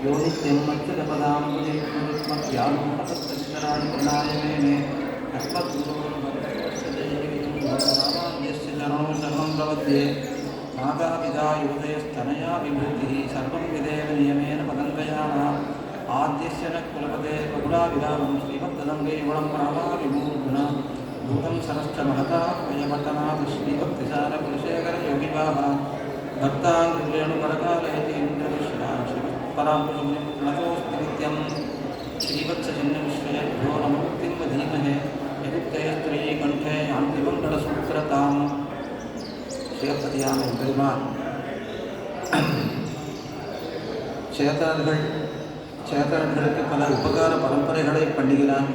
योनित्यम्मच्युतपदाम्बुजयुग्मरुक्मव्यामोहतस्तराणिप्रणायमेने अस्मद्गुरोर्भगवतोऽस्य चरणौ शरणं प्रपद्ये मातापिता युवतयस्तनया विभूतिः सर्वं विदेव नियमेन पदङ्गयानाम् आद्यस्य न कुलपते बहुलाविरामं श्रीभक्तदङ्गैवणं प्रावाविमूर्धना भूतं सरश्च महता वयपट्टनाथ श्रीभक्तिसारकुलशेखरयोगिवाः भक्ताङ्गुरेणुपरकालयतीन्द्रविश्रां श्रीपराङ्कुशमुनिं प्रणतोऽस्ति नित्यं श्रीवत्सचिन्नविश्वयभ्यो नमोक्तिं वधीमहे यदुक्तयस्त्रीकण्ठे यान्तिमङ्गलसूत्रतां சிவப்பதியான பெருமான் சேத்தனர்களுக்கு பல உபகார பரம்பரைகளை பண்ணுகிறான்.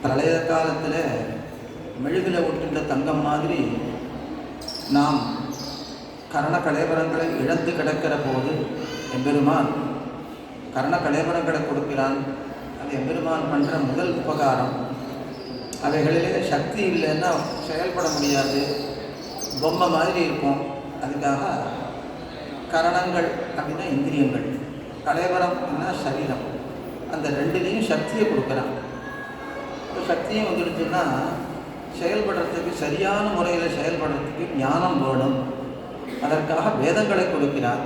பிரளய காலத்தில் மெழுகில் ஒட்டுகின்ற தங்கம் மாதிரி நாம் கரண கலேபரங்களை இழந்து கிடக்கிற போது எம்பெருமான் கரண கலேபரங்களை கொடுக்கிறான். அது எம்பெருமான் பண்ணுற முதல் உபகாரம். அவைகளிலே சக்தி இல்லைன்னா செயல்பட முடியாது, பொம்மை மாதிரி இருக்கும். அதுக்காக கரணங்கள் அப்படின்னா இந்திரியங்கள், கலேபரம்னா சரீரம், அந்த ரெண்டுலேயும் சக்தியை கொடுக்குறான். சக்தியும் வந்துடுச்சுன்னா செயல்படுறதுக்கு சரியான முறையில் செயல்படுறதுக்கு ஞானம் வேணும். அதற்காக வேதங்களை கொடுக்கிறார்.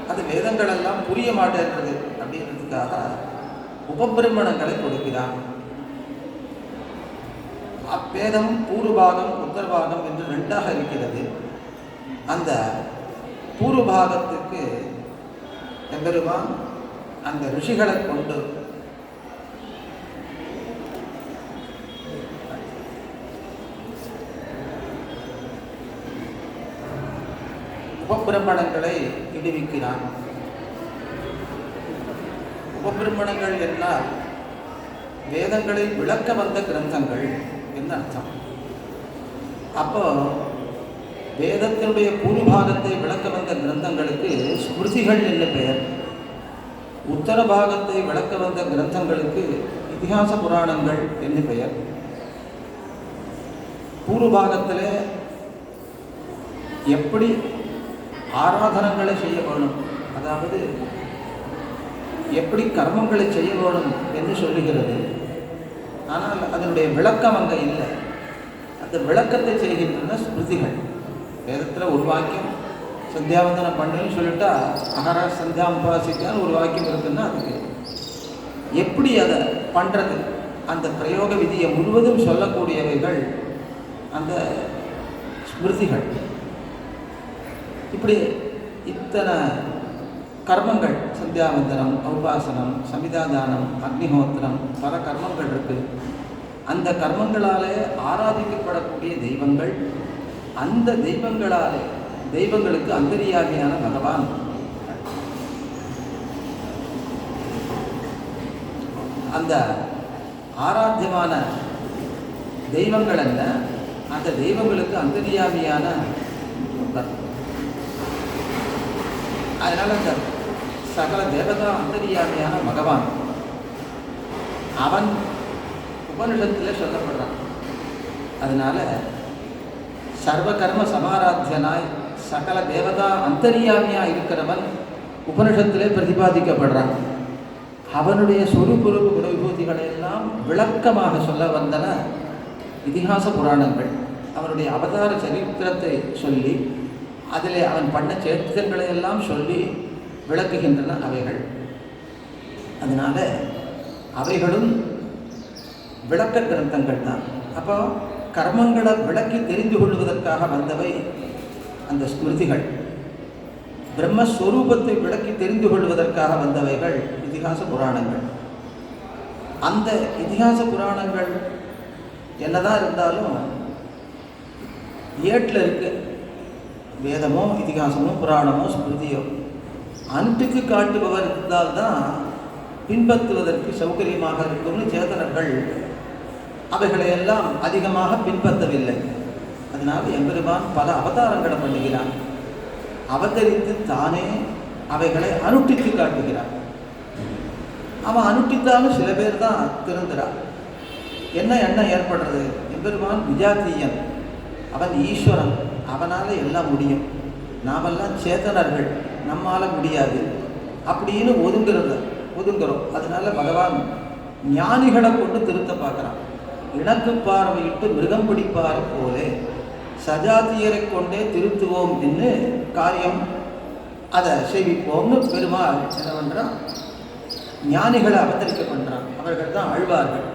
அது வேதங்களெல்லாம் புரிய மாட்டேன்றது அப்படின்றதுக்காக உபபிரமணங்களை கொடுக்கிறார். வேதம் பூர்வபாகம் உத்தரபாகம் என்று ரெண்டாக இருக்கிறது. அந்த பூர்வபாகத்துக்கு எம்பெருமான் அந்த ரிஷிகளை கொண்டு உபபிரமணங்களை இடுவிக்கிறான். உபபிரமணங்கள் என்றால் வேதங்களை விளக்க வந்த கிரந்தங்கள் என்று அர்த்தம். அப்போ வேதத்தினுடைய பூர்வபாகத்தை விளக்க வந்த கிரந்தங்களுக்கு ஸ்மிருதிகள் என்று பெயர். உத்தர பாகத்தை விளக்க வந்த கிரந்தங்களுக்கு இதிகாச புராணங்கள் என்று பெயர். பூர்வபாகத்தில் எப்படி ஆராதனங்களை செய்ய வேணும், அதாவது எப்படி கர்மங்களை செய்ய வேணும் என்று சொல்லுகிறது. ஆனால் அதனுடைய விளக்கம் அங்கே இல்லை. அந்த விளக்கத்தை செய்கின்றன ஸ்மிருதிகள். வேதத்தில் ஒரு வாக்கியம் சந்தியாவந்தனம் பண்ணுன்னு சொல்லிட்டா அகரா சந்தியாம்பாசிக்கான்னு ஒரு வாக்கியம் இருக்குன்னா அதுக்கு எப்படி அதை பண்ணுறது, அந்த பிரயோக விதியை முழுவதும் சொல்லக்கூடியவைகள் அந்த ஸ்மிருதிகள். இப்படி இத்தனை கர்மங்கள், சந்தியாவந்தனம், உபாசனம், சமிதாதானம், அக்னிஹோத்திரம், பல கர்மங்கள் இருக்குது. அந்த கர்மங்களாலே ஆராதிக்கப்படக்கூடிய தெய்வங்கள், அந்த தெய்வங்களுக்கு அந்தரியாமியான பகவான். அந்த ஆராத்தியமான தெய்வங்கள் என்ன, அந்த தெய்வங்களுக்கு அந்தரியாமியான அதனால் அந்த சகல தேவதா அந்தரியாமியான பகவான் அவன் உபனிஷத்தில் சொல்லப்படுறான். அதனால் சர்வ கர்ம சமாராத்தியனாய் சகல தேவதா அந்தரியாமியாக இருக்கிறவன் உபனிஷத்திலே பிரதிபாதிக்கப்படுறான். அவனுடைய சொரூபரூப குணவிபூதிகளை எல்லாம் விளக்கமாக சொல்ல வந்தன இதிகாச புராணங்கள். அவனுடைய அவதார சரித்திரத்தை சொல்லி அதில் அவன் பண்ண சேஷ்டிதங்களை எல்லாம் சொல்லி விளக்குகின்றன அவைகள். அதனால் அவைகளும் விளக்க கிரந்தங்கள் தான். அப்போ கர்மங்களை விளக்கி தெரிந்து கொள்வதற்காக வந்தவை அந்த ஸ்மிருதிகள். பிரம்மஸ்வரூபத்தை விளக்கி தெரிந்து கொள்வதற்காக வந்தவைகள் இதிகாச புராணங்கள். அந்த இதிகாச புராணங்கள் என்னதான் இருந்தாலும் ஏட்டில் இருக்கு. வேதமோ இதிகாசமோ புராணமோ ஸ்மிருதியோ அனுப்பித்து காட்டுபவர் இருந்தால்தான் பின்பற்றுவதற்கு சௌகரியமாக இருக்கும்னு சேதனர்கள் அவைகளையெல்லாம் அதிகமாக பின்பற்றவில்லை. அதனால் எம்பெருமான் பல அவதாரங்களை பண்ணுகிறான். அவதரித்து தானே அவைகளை அனுஷ்டித்து காட்டுகிறான். அவன் அனுஷ்டித்தாலும் சில பேர் தான் திருந்துறான். என்ன ஏற்படுறது? எம்பெருமான் விஜாத்தீயன், அவன் ஈஸ்வரன், அவனால் எல்லாம் முடியும். நாமெல்லாம் சேத்தனர்கள், நம்மால் முடியாது அப்படின்னு ஒதுங்குறோம். அதனால பகவான் ஞானிகளை கொண்டு திருத்த பார்க்குறான். இணக்கு பார்வையிட்டு மிருகம் பிடிப்பார் போலே சஜாத்தியரை கொண்டே திருத்துவோம் என்று காரியம் அதை செய்விப்போம்னு பெருமாள் என்ன பண்ணுறான், ஞானிகளை அவதரிக்க பண்ணுறான். அவர்கள் தான் ஆழ்வார்கள்.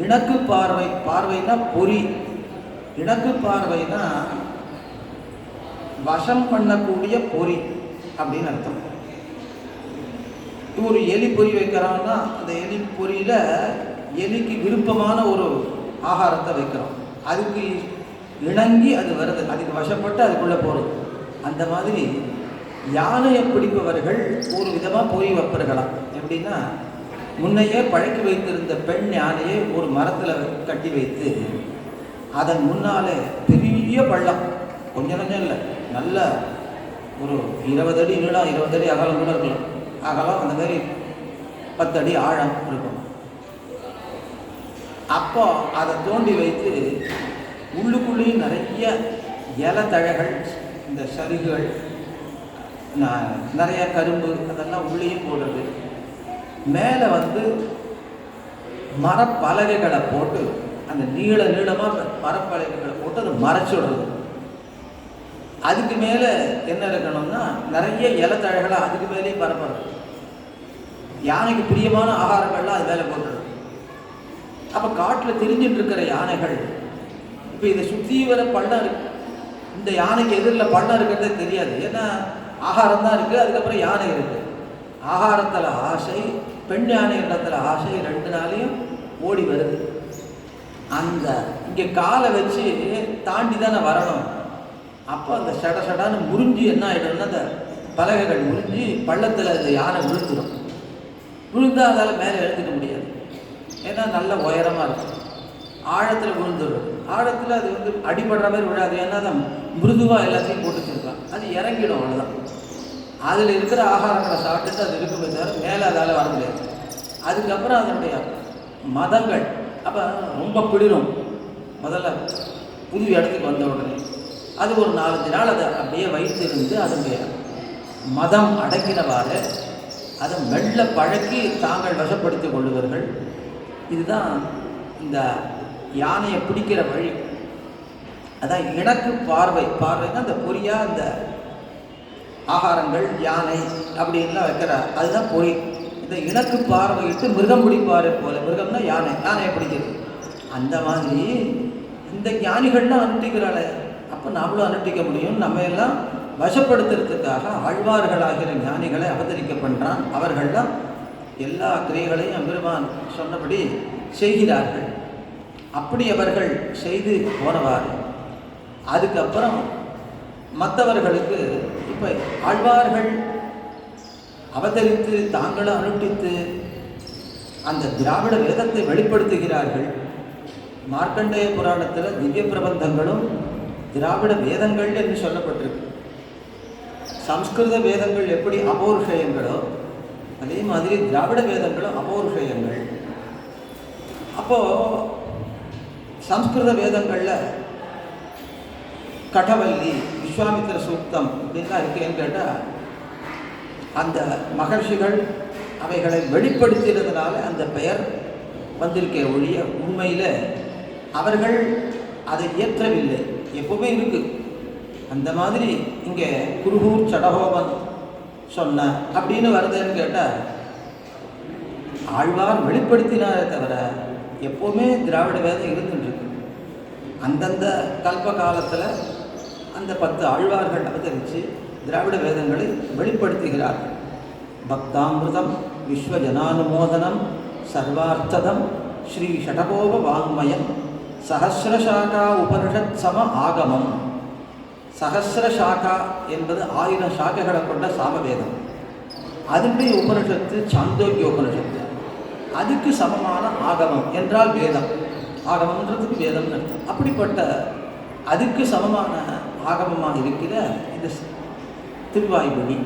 இணக்கு பார்வைனா பொறி, இணக்கு பார்வைனா வசம் பண்ணக்கூடிய பொறி அப்படின்னு அர்த்தம். ஒரு எலி பொறி வைக்கிறான்னா அந்த எலி பொறியில் எலிக்கு விருப்பமான ஒரு ஆகாரத்தை வைக்கிறோம், அதுக்கு இணங்கி அது வருது, அதுக்கு வசப்பட்டு அதுக்குள்ளே போகிறது. அந்த மாதிரி யானையை பிடிப்பவர்கள் ஒரு விதமாக பொறி வைப்பார்களாம். எப்படின்னா, முன்னையே பழக்கி வைத்திருந்த பெண் யானையை ஒரு மரத்தில் கட்டி வைத்து அதன் முன்னாலே பெரிய பள்ளம், கொஞ்சம் இல்லை, நல்ல ஒரு 20 அடி நீளம் 20 அடி அகலம் கூட இருக்கலாம், அகலம் அந்த மாதிரி 10 அடி ஆழம் இருக்கும். அப்போ அதை தோண்டி வைத்து உள்ளுக்குள்ளேயும் நிறைய இலத்தழைகள், இந்த சருகுகள், நிறைய கரும்பு அதெல்லாம் உள்ளேயும் போடுறது. மேலே மரப்பலகைகளை போட்டு அந்த நீளமாக மரப்பலகைகளை போட்டு அதை மறைச்சி விடுறது. அதுக்கு மேலே என்ன இருக்கணும்னா நிறைய இலத்தழைகளை அதுக்கு மேலேயும் பரப்புறது. யானைக்கு பிரியமான ஆகாரங்கள்லாம் அது மேலே போட்டுறது. அப்போ காட்டில் திரிஞ்சிட்டு இருக்கிற யானைகள் இப்போ இதை சுற்றி வர பள்ளம் இருக்கு, இந்த யானைக்கு எதிரில் பள்ளம் இருக்கிறதே தெரியாது. ஏன்னா ஆகாரம் தான் இருக்குது, அதுக்கப்புறம் யானை இருக்குது. ஆகாரத்தில் ஆசை, பெண் யானை இடத்துல ஆசை, 2 நாளையும் ஓடி வருது. அந்த இங்கே காலை வச்சு தாண்டி தானே வரணும். அப்போ அந்த சடான்னு முறிஞ்சு என்ன ஆகிடும்னா அந்த பலகைகள் முறிஞ்சு பள்ளத்தில் அந்த யானை விழுந்துடும். விழுந்தால் அதால் மேலே எழுந்துக்க முடியாது, ஏன்னா நல்ல உயரமாக இருக்கும். ஆழத்தில் விழுந்துடும். ஆழத்தில் அது அடிபடுற மாதிரி விழாது, ஏன்னா அதை மிருதுவாக எல்லாத்தையும் போட்டு வச்சுருக்கலாம், அது இறங்கிடும், அவ்வளோதான். அதில் இருக்கிற ஆகாரங்களை சாப்பிட்டுட்டு அது இருக்குமே தவிர மேலே அதால் வர முடியாது. அதுக்கப்புறம் அதனுடைய மதங்கள் அப்போ ரொம்ப பிடிடும். முதல்ல புது இடத்துக்கு வந்த உடனே அது ஒரு 4-5 நாள் அதை அப்படியே வைத்திருந்து அதனுடைய மதம் அடங்கினவாறு அதை மெல்ல பழக்கி தாங்கள் வசப்படுத்திக் கொள்ளுவார்கள். இதுதான் இந்த யானையை பிடிக்கிற வழி. அதான் இணக்கு பார்வைன்னா அந்த பொறியா அந்த ஆகாரங்கள் யானை அப்படின்லாம் வைக்கிற அதுதான் பொறி. இந்த இணக்கு பார்வையிட்டு மிருகம் பிடிப்பாரு போல, மிருகம்னா யானையை பிடிக்கிறது. அந்த மாதிரி இந்த ஞானிகள்லாம் அனுஷ்டிக்கிறாள். அப்போ நாமளும் அனுஷ்டிக்க முடியும். நம்ம எல்லாம் வசப்படுத்துறதுக்காக ஆழ்வார்களாகிற ஞானிகளை அவதரிக்க பண்ணுறான். அவர்கள்லாம் எல்லா கிரியைகளையும் அம்பெருமான் சொன்னபடி செய்கிறார்கள். அப்படி அவர்கள் செய்து போனவார். அதுக்கப்புறம் மற்றவர்களுக்கு இப்போ ஆழ்வார்கள் அவதரித்து தாங்களும் அனுஷ்டித்து அந்த திராவிட வேதத்தை வெளிப்படுத்துகிறார்கள். மார்க்கண்டேய புராணத்தில் திவ்ய பிரபந்தங்களும் திராவிட வேதங்கள் என்று சொல்லப்பட்டிருக்கு. சம்ஸ்கிருத வேதங்கள் எப்படி அபௌருஷயங்களோ அதே மாதிரி திராவிட வேதங்களும் அபௌருஷயங்கள். அப்போது சம்ஸ்கிருத வேதங்களில் கடவல்லி, விஸ்வாமித்திர சூக்தம் இப்படின்லாம் இருக்கேன்னு கேட்டால் அந்த மகர்ஷிகள் அவைகளை வெளிப்படுத்தினதுனால அந்த பெயர் வந்திருக்கே ஒழிய உண்மையில் அவர்கள் அதை இயற்றவில்லை. எப்பவுமே இருக்குது. அந்த மாதிரி இங்கே குருகூர் சடகோபன் சொன்ன அப்படின்னு வருதுன்னு கேட்டால் ஆழ்வார் வெளிப்படுத்தினாரே தவிர எப்போவுமே திராவிட வேதம் இருந்துட்டுருக்கு. அந்தந்த கல்ப காலத்தில் அந்த 10 ஆழ்வார்கள் அவதரித்து திராவிட வேதங்களை வெளிப்படுத்துகிறார்கள். பக்தாமிருதம் விஸ்வஜனானுமோதனம் சர்வார்த்ததம் ஸ்ரீ ஷடகோப வாங்மயம் சஹசிரசாகா உபனிஷத் சம ஆகமம். சஹசிரசாகா என்பது 1000 சாக்கைகளை கொண்ட சாமவேதம். அதனுடைய உபனிஷத்து சாந்தோக்கிய உபனிஷத்து. அதுக்கு சமமான ஆகமம் என்றால் வேதம். ஆகமன்றதுக்கு வேதம்னு அர்த்தம். அப்படிப்பட்ட அதுக்கு சமமான ஆகமமாக இருக்கிற இந்த திருவாய்மொழி.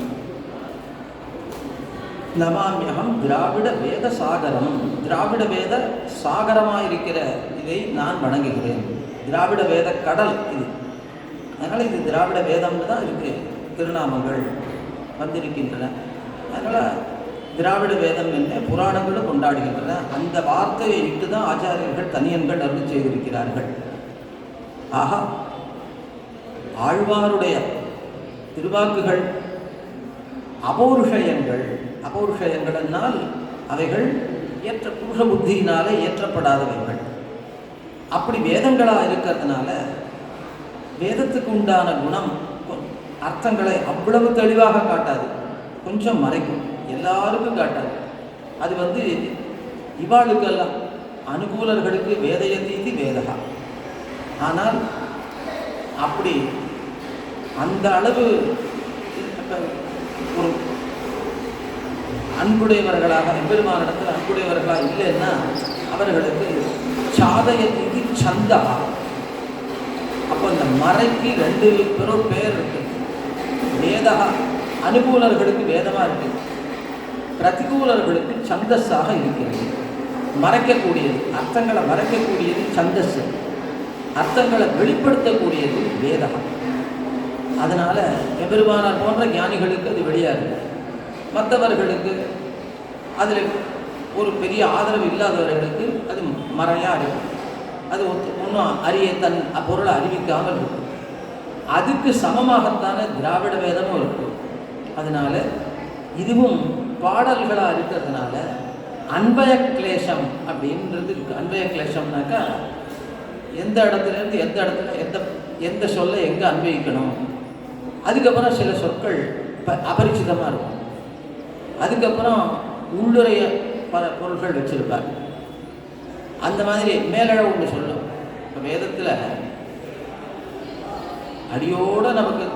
நமாமியகம் திராவிட வேத சாகரம். திராவிட வேத சாகரமாக இருக்கிற இதை நான் வணங்குகிறேன். திராவிட வேத கடல் இது. அதனால் இது திராவிட வேதம்னு தான் இருக்குது. திருநாமங்கள் வந்திருக்கின்றன. அதனால் திராவிட வேதம் என்ன புராணங்களும் கொண்டாடுகின்றன. அந்த வார்த்தையை இட்டு தான் ஆச்சாரியர்கள் தனியன்கள் அருள் செய்திருக்கிறார்கள். ஆக ஆழ்வாருடைய திருவாக்குகள் அபௌருஷயங்கள். அபௌருஷயங்கள் என்னால் அவைகள் ஏற்ற புருஷ புத்தியினாலே ஏற்றப்படாதவைகள். அப்படி வேதங்களாக இருக்கிறதுனால வேதத்துக்கு உண்டான குணம் அர்த்தங்களை அவ்வளவு தெளிவாக காட்டாது, கொஞ்சம் மறைக்கும், எல்லாருக்கும் காட்டாது. அது இவாளுக்கெல்லாம் அனுகூலர்களுக்கு வேதயதீதி வேதகா. ஆனால் அப்படி அந்த அளவு ஒரு அன்புடையவர்களாக எம்பெருமானிடத்தில் அன்புடையவர்களாக இல்லைன்னா அவர்களுக்கு சாதயதீதி சந்தா. அப்போ இந்த மறைக்கு ரெண்டு பேர் இருக்கு. வேதா அனுகூலர்களுக்கு வேதமாக இருக்குது, பிரதிகூலர்களுக்கு சந்தஸாக இருக்கிறது. மறைக்கக்கூடியது, அர்த்தங்களை மறைக்கக்கூடியது சந்தஸ், அர்த்தங்களை வெளிப்படுத்தக்கூடியது வேதா. அதனால் எம்பெருமானார் போன்ற ஞானிகளுக்கு அது வெளியாது. மற்றவர்களுக்கு அதில் ஒரு பெரிய ஆதரவு இல்லாதவர்களுக்கு அது மறையாக இருக்கும். அது ஒன்றும் தன் பொருளை அறிவிக்காமல் இருக்கும். அதுக்கு சமமாகத்தான திராவிட வேதமும் இருக்கும். அதனால் இதுவும் பாடல்களாக இருக்கிறதுனால அன்பய கிளேசம் அப்படின்றது இருக்குது. அன்பய கிளேசம்னாக்கா எந்த இடத்துலேருந்து எந்த இடத்துல எந்த சொல்லை எங்கே அன்வயிக்கணும். அதுக்கப்புறம் சில சொற்கள் அபரிச்சிதமாக இருக்கும். அதுக்கப்புறம் உள்ளுரைய பல பொருட்கள் வச்சுருப்பார். அந்த மாதிரி மேலழ ஒன்று சொல்லும். இப்போ வேதத்தில் அடியோடு நமக்கு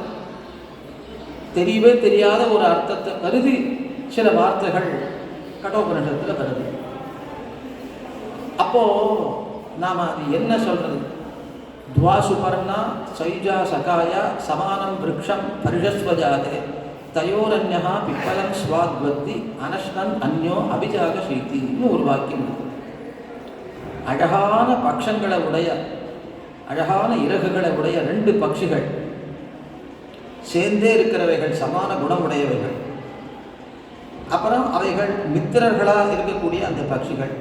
தெரியவே தெரியாத ஒரு அர்த்தத்தை கருதி சில வார்த்தைகள் கடோபனிஷத்தில் வருது. அப்போது நாம் அது என்ன சொல்கிறது? துவாசுபர்ணா சைஜா சகாயா சமானம் விரக்ஷம் பரிஷஸ்வஜாதே தயோரன்யா பிப்பலம் ஸ்வாத்வத்தி அனஷ்ணன் அந்யோ அபிஜாக சீத்தின்னு ஒரு வாக்கியம். அழகான பட்சங்களை உடைய, அழகான இறகுகளை உடைய ரெண்டு பட்சிகள் சேர்ந்தே இருக்கிறவைகள், சமான குணமுடையவைகள். அப்புறம் அவைகள் மித்திரர்களாக இருக்கக்கூடிய அந்த பட்சிகள்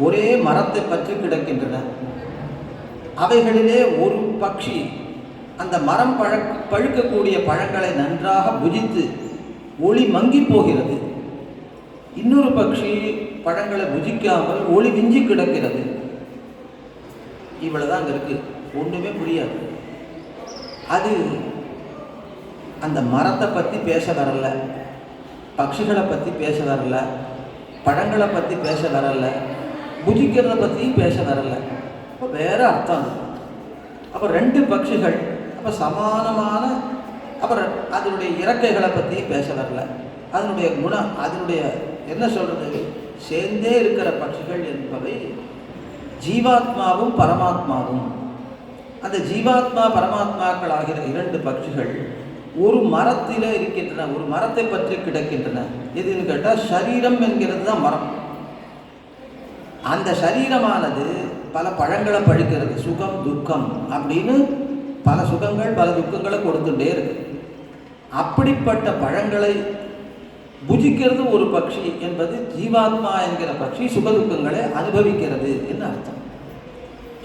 ஒரே மரத்தை பற்றி கிடக்கின்றன. அவைகளிலே ஒரு பட்சி அந்த மரம் பழுக்கக்கூடிய பழங்களை நன்றாக புஜித்து ஒளி மங்கி போகிறது. இன்னொரு பட்சி பழங்களை புஜிக்காமல் ஒளி விஞ்சி கிடக்கிறது. இவ்வளவுதான் அங்கே இருக்குது. ஒன்றுமே புரியாது. அது அந்த மரத்தை பற்றி பேச வரல, பட்சிகளை பற்றி பேச வரல, பழங்களை பற்றி பேச வரல, புஜிக்கிறத பற்றியும் பேச வரல. அப்போ வேறு அர்த்தம். அப்போ ரெண்டு பட்சிகள், அப்போ சமானமான, அப்புறம் அதனுடைய இறக்கைகளை பற்றியும் பேச வரல, அதனுடைய குணம், அதனுடைய என்ன சொல்கிறது, சேர்ந்தே இருக்கிற பட்சிகள் என்பவை ஜீவாத்மாவும் பரமாத்மாவும். அந்த ஜீவாத்மா பரமாத்மாக்கள் ஆகிற இரண்டு பட்சிகள் ஒரு மரத்தில் இருக்கின்றன, ஒரு மரத்தை பற்றி கிடக்கின்றன. எதுன்னு கேட்டால் சரீரம் என்கிறது தான் மரம். அந்த சரீரமானது பல பழங்களை பழுக்கிறது, சுகம் துக்கம் அப்படின்னு பல சுகங்கள் பல துக்கங்களை கொடுத்துட்டே இருக்கு. அப்படிப்பட்ட பழங்களை புஜிக்கிறது ஒரு பட்சி என்பது ஜீவாத்மா என்கிற பட்சி சுகதுக்கங்களை அனுபவிக்கிறது என்று அர்த்தம்.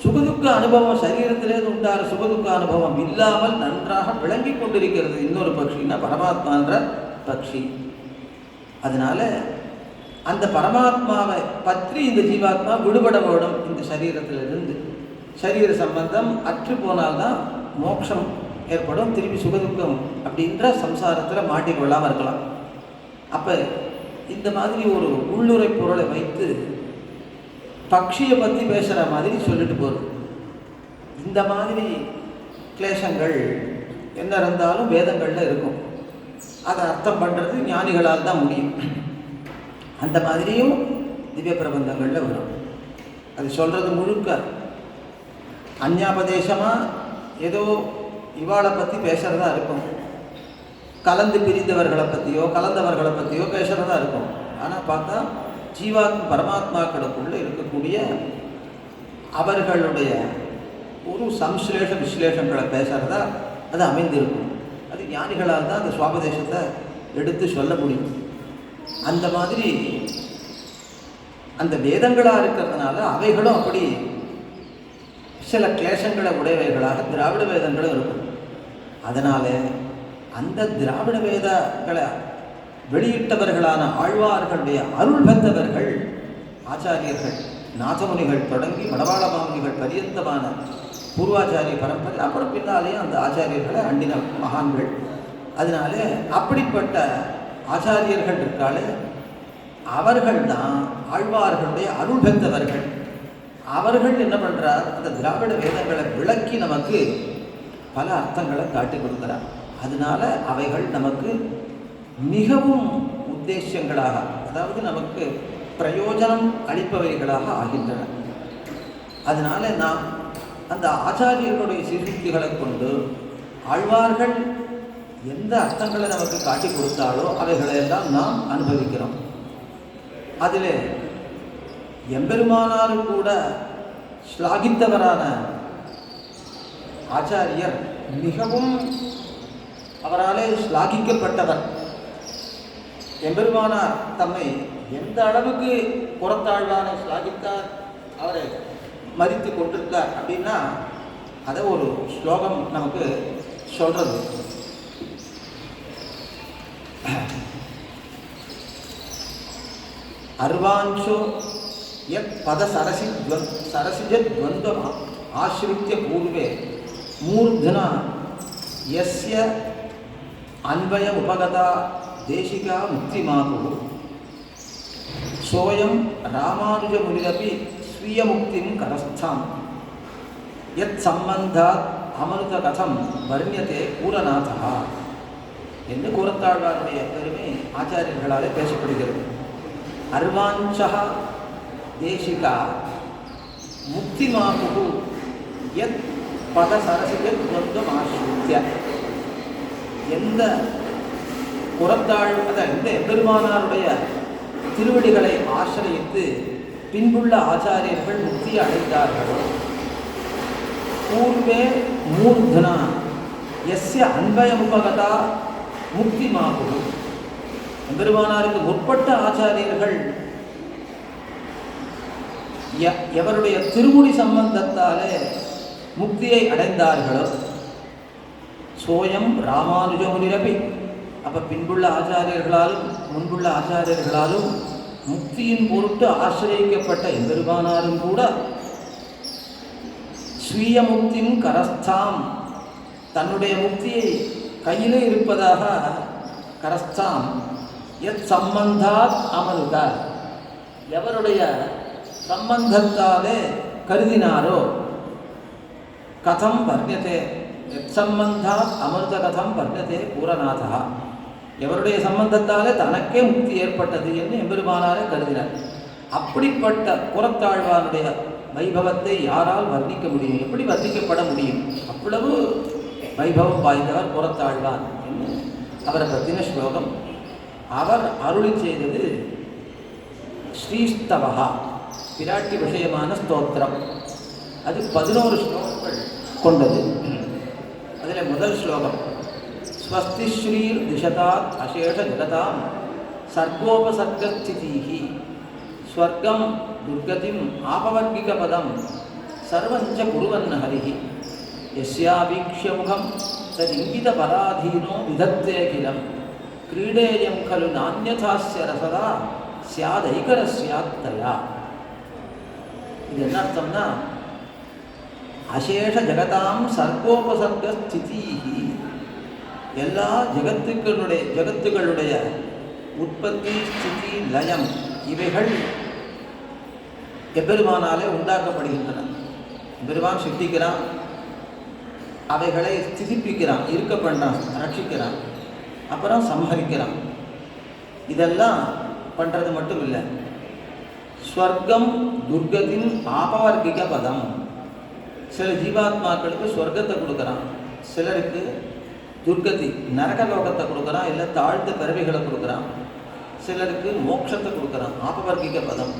சுகதுக்க அனுபவம் சரீரத்திலே உண்டான சுகதுக்க அனுபவம் இல்லாமல் நன்றாக விளங்கி கொண்டிருக்கிறது இன்னொரு பட்சின்னா பரமாத்மான்ற பட்சி. அதனால அந்த பரமாத்மாவை பற்றி இந்த ஜீவாத்மா விடுபட வேணும். இந்த சரீரத்திலிருந்து சரீர சம்பந்தம் அற்று போனால்தான் மோட்சம் ஏற்படும். திரும்பி சுகதுக்கம் அப்படின்ற சம்சாரத்தில் மாட்டிக்கொள்ளாமல் இருக்கலாம். அப்போ இந்த மாதிரி ஒரு உள்ளுரை பொருளை வைத்து பக்ஷியை பற்றி பேசுகிற மாதிரி சொல்லிட்டு போகுது. இந்த மாதிரி கிளேசங்கள் என்ன இருந்தாலும் வேதங்களில் இருக்கும். அதை அர்த்தம் பண்ணுறது ஞானிகளால் தான் முடியும். அந்த மாதிரியும் திவ்ய பிரபந்தங்களில் வரும். அது சொல்கிறது முழுக்க அந்யாபதேசமாக ஏதோ இவாளை பற்றி பேசுகிறதா இருக்கும். கலந்து பிரிந்தவர்களை பற்றியோ கலந்தவர்களை பற்றியோ பேசுகிறதா இருக்கும். ஆனால் பார்த்தா ஜீவாத்மா பரமாத்மாக்களுக்குள்ளே இருக்கக்கூடிய அவர்களுடைய ஒரு சம்ஸ்லேஷ விஸ்லேஷங்களை பேசுகிறதா அது அமைந்திருக்கும். அது ஞானிகளால் தான் அந்த சுவாபதேசத்தை எடுத்து சொல்ல முடியும். அந்த மாதிரி அந்த வேதங்களாக இருக்கிறதுனால அவைகளும் அப்படி சில கிளேசங்களை உடையவைகளாக திராவிட வேதங்களும் இருக்கும். அதனால் அந்த திராவிட வேதங்களை வெளியிட்டவர்களான ஆழ்வார்களுடைய அருள் பெற்றவர்கள் ஆச்சாரியர்கள், நாதமுனிகள் தொடங்கி மடவாள மாமுனிகள் பரியந்தமான பூர்வாச்சாரிய பரம்பரை, அப்புறம் பின்னாலேயும் அந்த ஆச்சாரியர்களை அண்டின மகான்கள். அதனால அப்படிப்பட்ட ஆச்சாரியர்கள் இருக்காலே அவர்கள் தான் ஆழ்வார்களுடைய அருள் பெற்றவர்கள். அவர்கள் என்ன பண்ணுறார், அந்த திராவிட வேதங்களை விளக்கி நமக்கு பல அர்த்தங்களை காட்டி கொடுக்கிறார். அதனால அவைகள் நமக்கு மிகவும் உத்தேசங்களாக, அதாவது நமக்கு பிரயோஜனம் அளிப்பவைகளாக ஆகின்றன. அதனால நாம் அந்த ஆச்சாரியர்களுடைய சீர்திருத்திகளை கொண்டு ஆழ்வார்கள் எந்த அர்த்தங்களை நமக்கு காட்டி கொடுத்தாலோ அவைகளையெல்லாம் நாம் அனுபவிக்கிறோம். அதில் எம்பெருமானாரும் கூட ஸ்லாகித்தவரான ஆச்சாரியர் மிகவும் அவராலே ஸ்லாகிக்கப்பட்டவர். எம்பெருமானார் தம்மை எந்த அளவுக்கு புறத்தாழ்வானை ஸ்லாகித்தார், அவரை மதித்து கொண்டிருக்கார் அப்படின்னா அதை ஒரு ஸ்லோகம் நமக்கு சொல்றது. அர்வாஞ்சோ யத் பத சரசிஜத் துவந்தம் ஆசிரித்ய பூர்வே மூர்தனா யஸ்ய அன்வய உபகதா தேசிகா முக்திமாகு சோயம் ராமானுஜமுனிரபி ஸ்வீய முக்திம் கரஸ்தாம் யத் சம்பந்தாத் அமருத கதம் வர்ணியதே பூரநாதா என்று கூறத்தாழ்வாருடைய பெருமை ஆச்சாரியர்களாலே பேசப்படுகிறது. அர்வாஞ்சா தேசிகா முக்திமாகு யத் பத சரசிஜத் துவந்தம் ஆசிரித்ய, எந்த எந்த எம்பெருமானாருடைய திருவடிகளை ஆசிரியத்து பின்புள்ள ஆச்சாரியர்கள் முக்தியை அடைந்தார்களோ பூர்வே மூர்தனா எஸ்ய அன்வயமுபகதா முக்திமாகு, எம்பெருமானாருக்கு முற்பட்ட ஆச்சாரியர்கள் எவருடைய திருமுடி சம்பந்தத்தாலே முக்தியை அடைந்தார்களோ சோயம் ராமானுஜமுனிரபி, அப்போ பின்புள்ள ஆச்சாரியர்களாலும் முன்புள்ள ஆச்சாரியர்களாலும் முக்தியின் பொருட்டு ஆசிரியக்கப்பட்ட எம்பெருமானாரும் கூட ஸ்வீய முக்தின் கரஸ்தாம், தன்னுடைய முக்தியை கையிலே இருப்பதாக கரஸ்தாம் எத் சம்பந்தாத் அமருத, எவருடைய சம்பந்தத்தாலே கருதினாரோ கதம் வர்ணியதே எத் சம்பந்தாத் அமிர்த கதம் வர்ணியதே பூரநாதா, எவருடைய சம்பந்தத்தாலே தனக்கே முக்தி ஏற்பட்டது என்று எம்பெருமானாரே கருதினார். அப்படிப்பட்ட புறத்தாழ்வானுடைய வைபவத்தை யாரால் வர்ணிக்க முடியும், எப்படி வர்ணிக்கப்பட முடியும்? அவ்வளவு வைபவம் வாய்ந்தவர் புறத்தாழ்வான் என்று அவரை பற்றின ஸ்லோகம். அவர் அருளி செய்தது ஸ்ரீஸ்தவா, பிராட்டி விஷயமான ஸ்தோத்திரம். அது 11 ஸ்லோகங்கள் கொண்டது. அதில் முதல் ஸ்லோகம் ஸ்வஸ்தி ஸ்ரீர் திசதாத் அசேஷ ஜகதாம் சர்வோபசர்கஸ்திதீஹி ஸ்வர்க்கம் துர்கதிம் ஆபவர்கிக பதம் சர்வஞ்ச குருவன் ஹரிஹி யஸ்யாபீக்ஷ்ய முகம் ததிங்கித பராதீனோ விதத்தே கிலம் கிரீடேயம் கலு நான்யதாஸ்ய ரசதா ஸ்யாதைகரஸ்யாத்தயா. இது என்ன அர்த்தம்னா, அசேஷ ஜகதாம் சர்வோபசர்க ஸ்திதீஹி, எல்லா ஜகத்துகளுடைய உற்பத்தி ஸ்திதி லயம் இவைகள் எம்பெருமானாலே உண்டாக்கப்படுகின்றன. எம்பெருமான் சிருஷ்டிக்கிறான், அவைகளை ஸ்திதிப்பிக்கிறான், இருக்க பண்ணுறான், ரட்சிக்கிறான், அப்புறம் சம்ஹரிக்கிறான். இதெல்லாம் பண்ணுறது மட்டும் இல்லை, ஸ்வர்க்கம் துர்கத்தின் ஆபவர்கிக பதம், சில ஜீவாத்மாக்களுக்கு ஸ்வர்க்கத்தை கொடுக்குறான், சிலருக்கு துர்கதி நரக லோகத்தை கொடுக்குறான், இல்லை தாழ்ந்த பிறவிகளை கொடுக்குறான், சிலருக்கு மோட்சத்தை கொடுக்குறான், ஆபவர்கிக பதம்.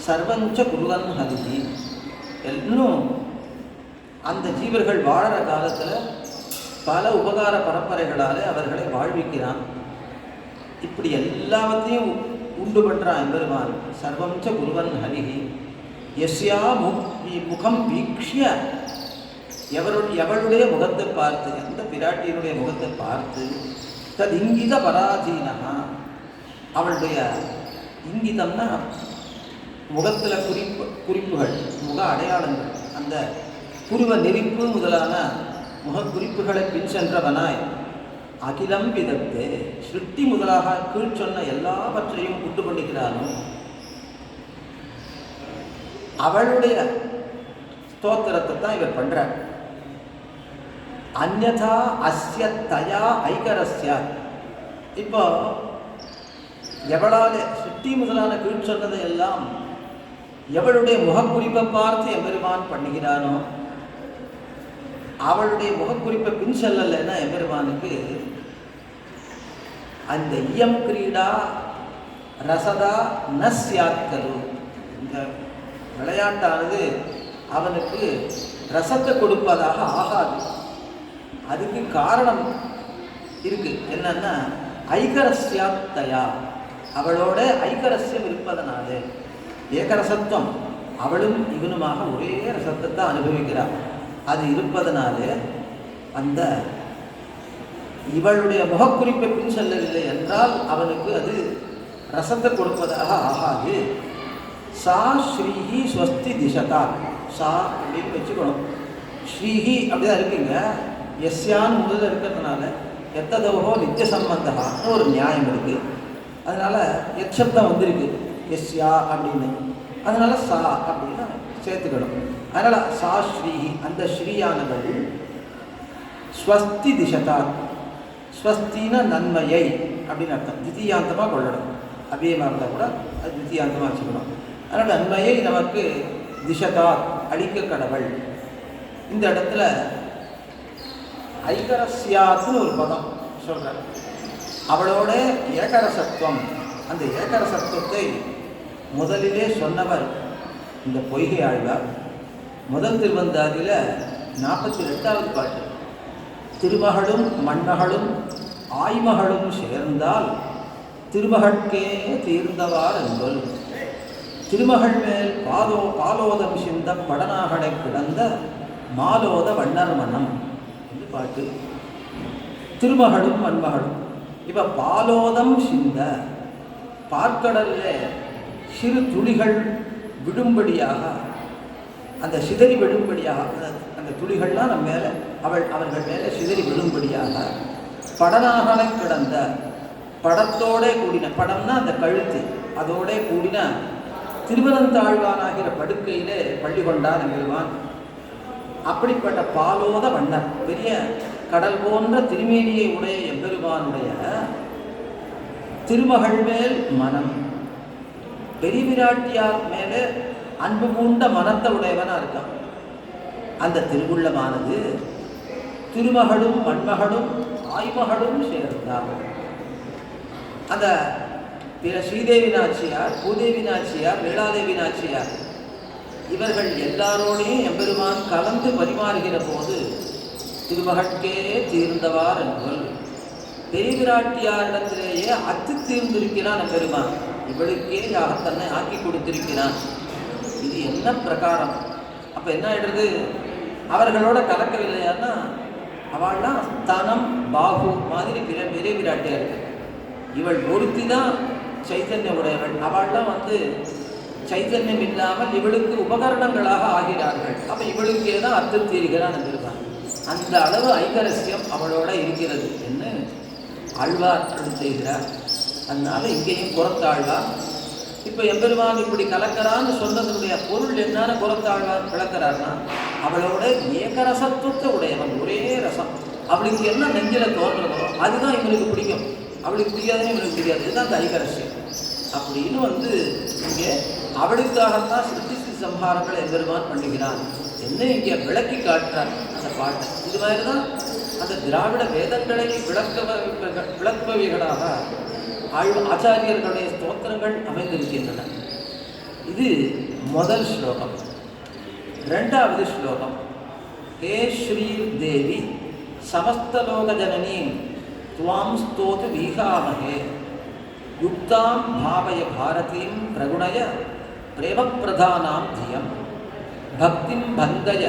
சர்வஞ்ச குருவன் ஹரிஹி, இன்னும் அந்த ஜீவர்கள் வாழற காலத்தில் பல உபகார பரம்பரைகளால் அவர்களை வாழ்விக்கிறான். இப்படி எல்லாவற்றையும் உண்டு பண்ணுறான் எம்பெருமான். சர்வம் ச குருவன் ஹரிஹி யஸ்யா முகம் வீக்ஷ்ய, எவளுடைய முகத்தை பார்த்து, எந்த பிராட்டியினுடைய முகத்தை பார்த்து, தது இங்கித பராதீனா, அவளுடைய இங்கிதம்னா முகத்தில் குறிப்புகள், முக அடையாளங்கள், அந்த புருவ நெறிப்பு முதலான முகக்குறிப்புகளை பின் சென்றவனாய் அகிலம் விதத்தே, சிருஷ்டி முதலாக கீழ் சொன்ன எல்லாவற்றையும் உண்டு பண்ணிக்கிறானோ அவளுடைய ஸ்தோத்திரத்தை தான் இவர் பண்றார். அந்யதா அஸ்ய தயா ஐகரஸ்ய, இப்போ எவளாலே சிருஷ்டி முதலான கீழ் சொன்னதை எல்லாம் எவளுடைய முகக்குறிப்பை பார்த்து எம்பெருமான் பண்ணுகிறானோ, அவளுடைய முகக்குறிப்பை பின் செல்லலைன்னா எம்பெருமானுக்கு அந்த இயம் கிரீடா ரசதா நஸ்யாத்கரு, இந்த விளையாட்டானது அவனுக்கு ரசத்தை கொடுப்பதாக ஆகாது. அதுக்கு காரணம் இருக்கு. என்னன்னா ஐகரஸ்யாத்தயா, அவளோட ஐகரஸ்யம் இருப்பதனாலே, ஏகரசத்துவம், அவளும் இவனுமாக ஒரே ரசத்தை தான் அனுபவிக்கிறாள். அது இருப்பதனாலே அந்த இவளுடைய முகக்குறிப்பை பின் செல்லவில்லை என்றால் அவனுக்கு அது ரசத்தை கொடுப்பதாக ஆகாது. சா ஸ்ரீஹி ஸ்வஸ்தி திசதா, சா அப்படின்னு வச்சுக்கணும். ஸ்ரீஹி அப்படிதான் இருக்குங்க. எஸ்யான்னு முதல்ல இருக்கிறதுனால எத்ததோகோ நித்திய சம்பந்தகான்னு ஒரு நியாயம் இருக்கு. அதனால எச்சப்தம் வந்திருக்கு எஸ்யா அப்படின்னு, அதனால சா அப்படின்னு சேர்த்துக்கணும். அதனால சா ஸ்ரீஹி, அந்த ஸ்ரீயானவள் ஸ்வஸ்தி திசதா, ஸ்வஸ்தின நன்மையை அப்படின்னு அர்த்தம். தித்தியாந்தமாக கொள்ளணும். அபியமாக இருந்தால் கூட அது தித்தியாந்தமாக வச்சுக்கணும். அதனால் நன்மையை நமக்கு திசதா அளிக்க கடவுள். இந்த இடத்துல ஐகரஸ்யாத்துன்னு ஒரு பதம் சொல்கிறார். அவளோட ஏகரசத்துவம், அந்த ஏகரசத்துவத்தை முதலிலே சொன்னவர் இந்த பொய்கை ஆழ்வார். முதல் திருவந்தாதியில் 42வது பாட்டு, திருமகளும் மண்மகளும் ஆய்மகளும் சேர்ந்தால் திருமகட்கே தீர்ந்தவார் என்பல், திருமகள் மேல் பாலோதம் சிந்த படனாகடை கிடந்த மாலோத வண்ணர் மனம் என்று பாட்டு. திருமகளும் மண்மகளும், இப்போ பாலோதம் சிந்த, பார்க்கடலில் சிறு துளிகள் விடும்படியாக, அந்த சிதறி விடும்படியாக, அந்த துளிகள்லாம் நம்ம மேலே அவர்கள் மேலே சிதறி விடும்படியாக படனாகலை கிடந்த, படத்தோட கூடின, படம்னா அந்த கழுத்து, அதோட கூடின திருவனந்தாழ்வானாகிற படுக்கையிலே பள்ளி கொண்டார் எம்பெருமான். அப்படிப்பட்ட பாலோத வண்ணர், பெரிய கடல் போன்ற திருமேனியை உடைய எம்பெருமானுடைய திருமகள் மேல் மனம், பெரிய விராட்டியார் மேலே அன்பு பூண்ட மனத்தை உடையவனா இருக்கான். அந்த திருவுள்ளமானது திருமகளும் மண்மகளும் ஆய்மகளும் சேர்ந்தார். அந்த பிற ஸ்ரீதேவி நாச்சியார், பூதேவி நாச்சியார், லீலாதேவி நாச்சியார் இவர்கள் எல்லாரோடையும் எம்பெருமான் கலந்து பரிமாறுகிற போது திருமகட்கே தீர்ந்தவார் என்பவள், பெரிய விராட்டியாரிடத்திலேயே அத்து தீர்ந்திருக்கிறான் எம்பெருமான், இவளுக்கே தன்னை ஆக்கி கொடுத்திருக்கிறான். இது என்ன பிரகாரம்? அப்போ என்ன ஆயிடுறது? அவர்களோட கலக்கவில்லையான்னா அவள்லாம் ஸ்தனம் பாகு மாதிரி பெரிய விராட்டியா இருக்கு. இவள் ஒருத்தி தான் சைத்தன்ய உடையவள். அவள்லாம் சைத்தன்யம் இல்லாமல் இவளுக்கு உபகரணங்களாக ஆகிறார்கள். அப்போ இவளுக்கே தான் அர்த்தம் தீர்கிறான் இருக்கான். அந்த அளவு ஐகரஸ்யம் அவளோட இருக்கிறது என்று ஆழ்வார் செய்கிறார். அதனால இங்கேயும் புறத்தாழ்வார். இப்போ எம்பெருமான் இப்படி கலக்கிறான்னு சொன்னதனுடைய பொருள் என்னன்னு புறத்தாழ்வார் விளக்கிறார்னா, அவளோட ஏகரசத்துவத்தை உடையவன், ஒரே ரசம். அவளுக்கு என்ன நெஞ்சில தோன்றதோ அதுதான் இவளுக்கு பிடிக்கும், அவளுக்கு பிடிக்காதுன்னு இவளுக்கு பிடிக்காது. இதுதான் அந்த ஐகரஸ்யம். அப்படின்னு இங்கே அவளுக்காகத்தான் சிருஷ்டி சம்ஹாரங்களை எம்பெருமான் பண்ணுகிறான் என்ன இங்கே விளக்கி காட்டுறார் அந்த பாட்டை. இது மாதிரி தான் அந்த திராவிட வேதங்களை விளக்குபவைகளாக ஆச்சாரியர்களுடைய ஸ்தோத்திரங்கள் அமைந்திருக்கின்றன. இது முதல் ஸ்லோகம். ரெண்டாவது ஸ்லோகம், ஹே ஸ்ரீ தேவி சமஸ்தலோகஜனனீம் துவாம் ஸ்தோது வீகாமகே யுக்தாம் பாவய பாரதீம் பிரகுணய பிரேமப்பிரதானாம் தியம் பக்திம் பந்தய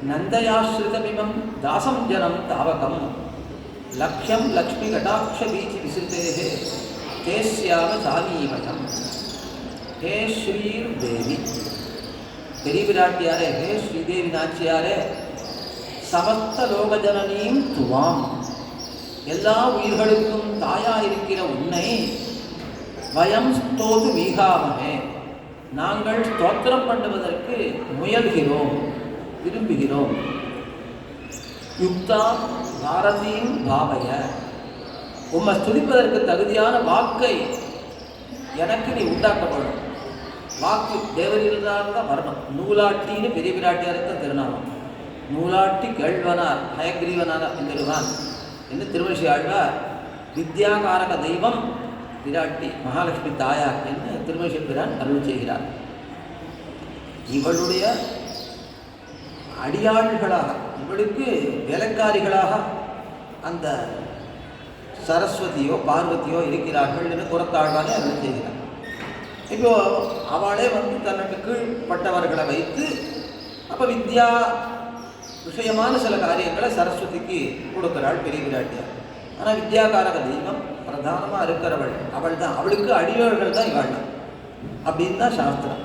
நந்தயாஸ்ரிதமிமம் தாசம் ஜனம் தாவகம் லக்ஷ்யம் லக்ஷ்மி கடாட்ச வீச்சி விசித்தேஹே தேஸ்யாம சாமீவயம். ஹே ஸ்ரீர் தேவி, பெரிய பிராட்டியாரே, ஹே ஸ்ரீதேவி நாச்சியாரே, சமஸ்த லோகஜனனீம் துவாம், எல்லா உயிர்களுக்கும் தாயாயிருக்கிற உன்னை வயம் ஸ்தோது மீகாமகே, நாங்கள் ஸ்தோத்திரம் பண்ணுவதற்கு முயல்கிறோம், விரும்புகிறோம். யுக்தா பாரதியும் பாவய, உம்மை ஸ்துதிப்பதற்கு தகுதியான வாக்கை எனக்கு நீ உண்டாக்கப்படும். வாக்கு தேவரில்தான் தான் வரணும். நூலாட்டின்னு பெரிய பிராட்டியாருக்கு தான் திருநாமம். நூலாட்டி கேழ்வனார் ஹயக்ரீவனார் என்கிறான் என்று திருமணிஷி ஆழ்வார் வித்யாகாரக தெய்வம் பிராட்டி மகாலட்சுமி தாயார் என்று திருமணிஷி பிரான் அருள் செய்கிறார். இவளுடைய அடியாள்களாக, இவளுக்கு வேலைக்காரிகளாக அந்த சரஸ்வதியோ பார்வதியோ இருக்கிறார்கள் என்று புறத்தாழ்வானே அருள் செய்கிறார். இப்போ அவளே தன்னுக்கு கீழ்பட்டவர்களை வைத்து அப்போ வித்யா விஷயமான சில காரியங்களை சரஸ்வதிக்கு கொடுக்கிறாள் பெரிய பிராட்டியார். ஆனால் வித்யாகாரக தெய்வம் பிரதானமாக இருக்கிறவள் அவள் தான், அவளுக்கு அடியவர்கள் தான் இவாள் தான் அப்படின்னு தான் சாஸ்திரம்.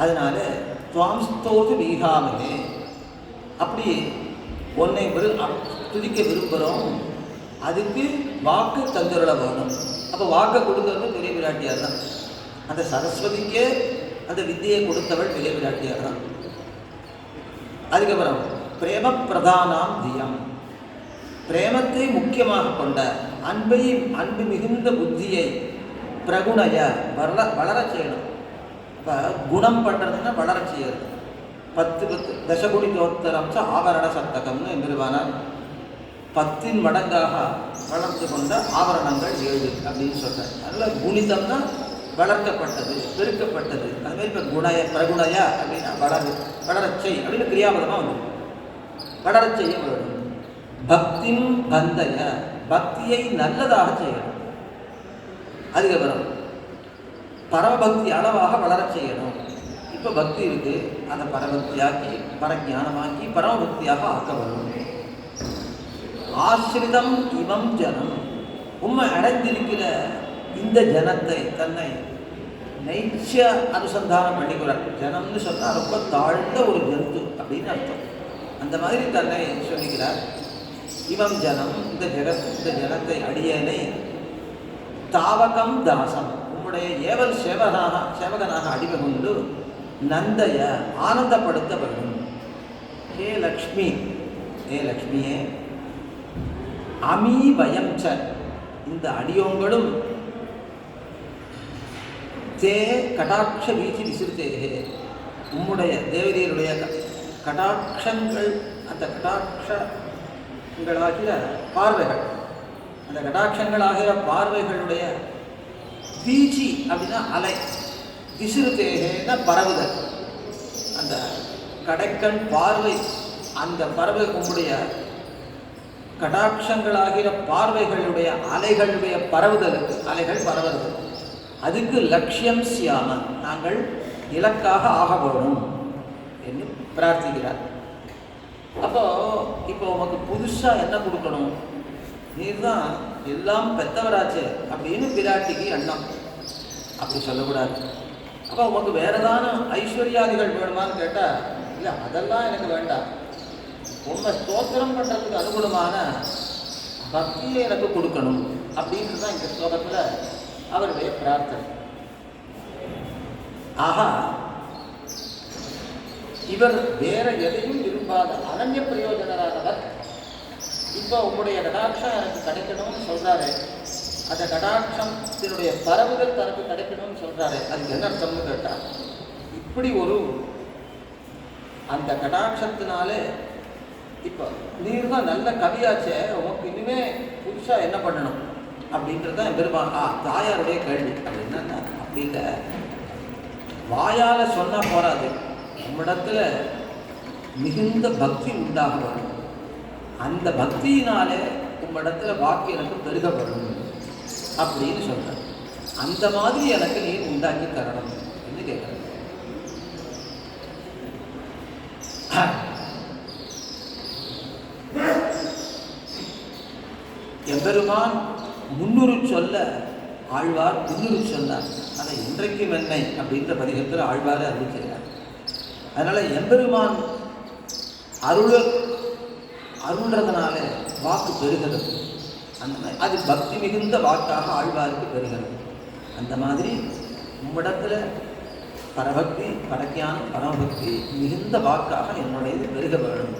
அதனால துவாம் ஸ்தோது வீகாமகே, அப்படி உன்னை துதிக்க விரும்புகிறோம், அதுக்கு வாக்கு தந்துருள வேணும். அப்போ வாக்கை கொடுக்கறது பெரிய பிராட்டியார் தான். அந்த சரஸ்வதிக்கே அந்த வித்தியை கொடுத்தவள் பெரிய பிராட்டியார் தான். அதுக்கப்புறம் பிரேம பிரதானாம் தியம், பிரேமத்தை முக்கியமாக கொண்ட அன்பு மிகுந்த புத்தியை பிரகுணய வளர செய்யணும். இப்போ குணம் பண்ணுறதுன்னா வளர செய்யறது. 10 தசகுடி தோத்தரம்ச ஆவரண சத்தகம்னு என்கிறார். 10 மடங்காக வளர்த்து கொண்ட ஆவரணங்கள் 7 அப்படின்னு சொல்கிறார். அதனால் குணிதம்னா வளர்க்கப்பட்டது, பெருக்கப்பட்டது. அதுமாதிரி இப்போ பிரகுணய அப்படின்னா வளரச்சை அப்படின்னு கிரியாபதமாக வந்து வளரச் செய்ய வேண்டும். பக்திம் பந்தய, பக்தியை நல்லதாக செய்யணும். அதுக்கப்புறம் பரமபக்தி அளவாக வளரச் செய்யணும். இப்போ பக்தி இருக்குது, அதை பரபக்தியாக்கி பரஜானமாக்கி பரமபக்தியாக ஆக்க வரும். ஆசிரிதம் இவம் ஜனம், உண்மை அடைந்திருக்கிற இந்த ஜனத்தை தன்னை நைச்ச அனுசந்தானம் பண்ணிக்கிறார். ஜனம்னு சொன்னால் ரொம்ப தாழ்ந்த ஒரு ஜந்து அப்படின்னு அர்த்தம். அந்த மாதிரி தன்னை சொல்லிக்கிறார். இவம் ஜனம், இந்த ஜனத்தை அடியேனை தாவகம் தாசம், உம்முடைய ஏவல் சேவகனாக அடிபகொண்டு நந்தைய ஆனந்தப்படுத்த வேண்டும். ஹே லக்ஷ்மி, ஹே லக்ஷ்மியே, அமீ வயம் ச, இந்த அடியோங்களும் தே கடாட்ச வீச்சி விசிறுத்தேகே, உம்முடைய தேவதையருடைய கடாட்சங்கள், அந்த கடாட்சங்களாகிற பார்வைகள், அந்த கடாட்சங்களாகிற பார்வைகளுடைய வீச்சி அப்படின்னா அலை, விசிறுத்தேகேன்னா பரவுதல். அந்த கடைக்கண் பார்வை, அந்த பறவை உம்முடைய கடாட்சங்களாகிற பார்வைகளுடைய அலைகளுடைய பரவுதலுக்கு, அலைகள் பரவுதல், அதுக்கு லட்சியம் சியாம, நாங்கள் இலக்காக ஆக வேணும் என்று பிரார்த்திக்கிறார். அப்போ இப்போ உமக்கு புதுசாக என்ன கொடுக்கணும், நீர் தான் எல்லாம் பெற்றவராச்சே அப்படின்னு பிராட்டிக்கு எண்ணம். அப்படி சொல்லக்கூடாது. அப்போ உமக்கு வேற ஏதான ஐஸ்வர்யாதிகள் வேணுமான்னு கேட்டால், இல்லை அதெல்லாம் எனக்கு வேண்டாம், உண்மை ஸ்தோத்திரம் பண்ணுறதுக்கு அனுகூலமான பக்தியை எனக்கு கொடுக்கணும் அப்படின்றது தான் இந்த ஸ்லோகத்தில் அவருடைய பிரார்த்தனை. ஆஹா, இவர் வேற எதையும் விரும்பாத அனன்ய பிரயோஜனரானவர். இப்போ உங்களுடைய கடாட்சம் எனக்கு கிடைக்கணும்னு சொல்கிறாரு, அந்த கடாட்சத்தினுடைய பரவுதல் தனக்கு கிடைக்கணும்னு சொல்கிறாரு. அதுக்கு என்ன அர்த்தம்னு கேட்டால், இப்படி ஒரு அந்த கடாட்சத்தினாலே இப்போ நீர் தான் நல்ல கவியாச்சே, உனக்கு இனிமே புதுசாக என்ன பண்ணணும் அப்படின்றது தான் பெருமாள் தாயாருடைய கேள்வி. அது என்னன்னா, அப்படி இல்லை, வாயால் சொன்னால் போராது, நம்மிடத்தில் மிகுந்த பக்தி உண்டாக வேணும். அந்த பக்தியினாலே உம்மிடத்துல வாக்கு எனக்கு பெருகப்படும் அப்படின்னு சொல்கிறேன். அந்த மாதிரி எனக்கு நீ உண்டாக்கி தரணும் என்று கேட்குறேன். எம்பெருமான் முன்னூறு சொல்ல ஆழ்வார் முன்னூறு சொன்னார். அதை இன்றைக்கும் என்னை அப்படின்ற பதிகத்தில் ஆழ்வாரை அறிவிக்கிறார். அதனால் எம்பெருமான் அருள்றதுனால வாக்கு பெறுகிறது. அந்த அது பக்தி மிகுந்த வாக்காக ஆழ்வாருக்கு பெறுகிறது. அந்த மாதிரி உம்மிடத்தில் பரபக்தி பரக்கியானம் பரமபக்தி மிகுந்த வாக்காக என்னுடையது பெருக வேணும்.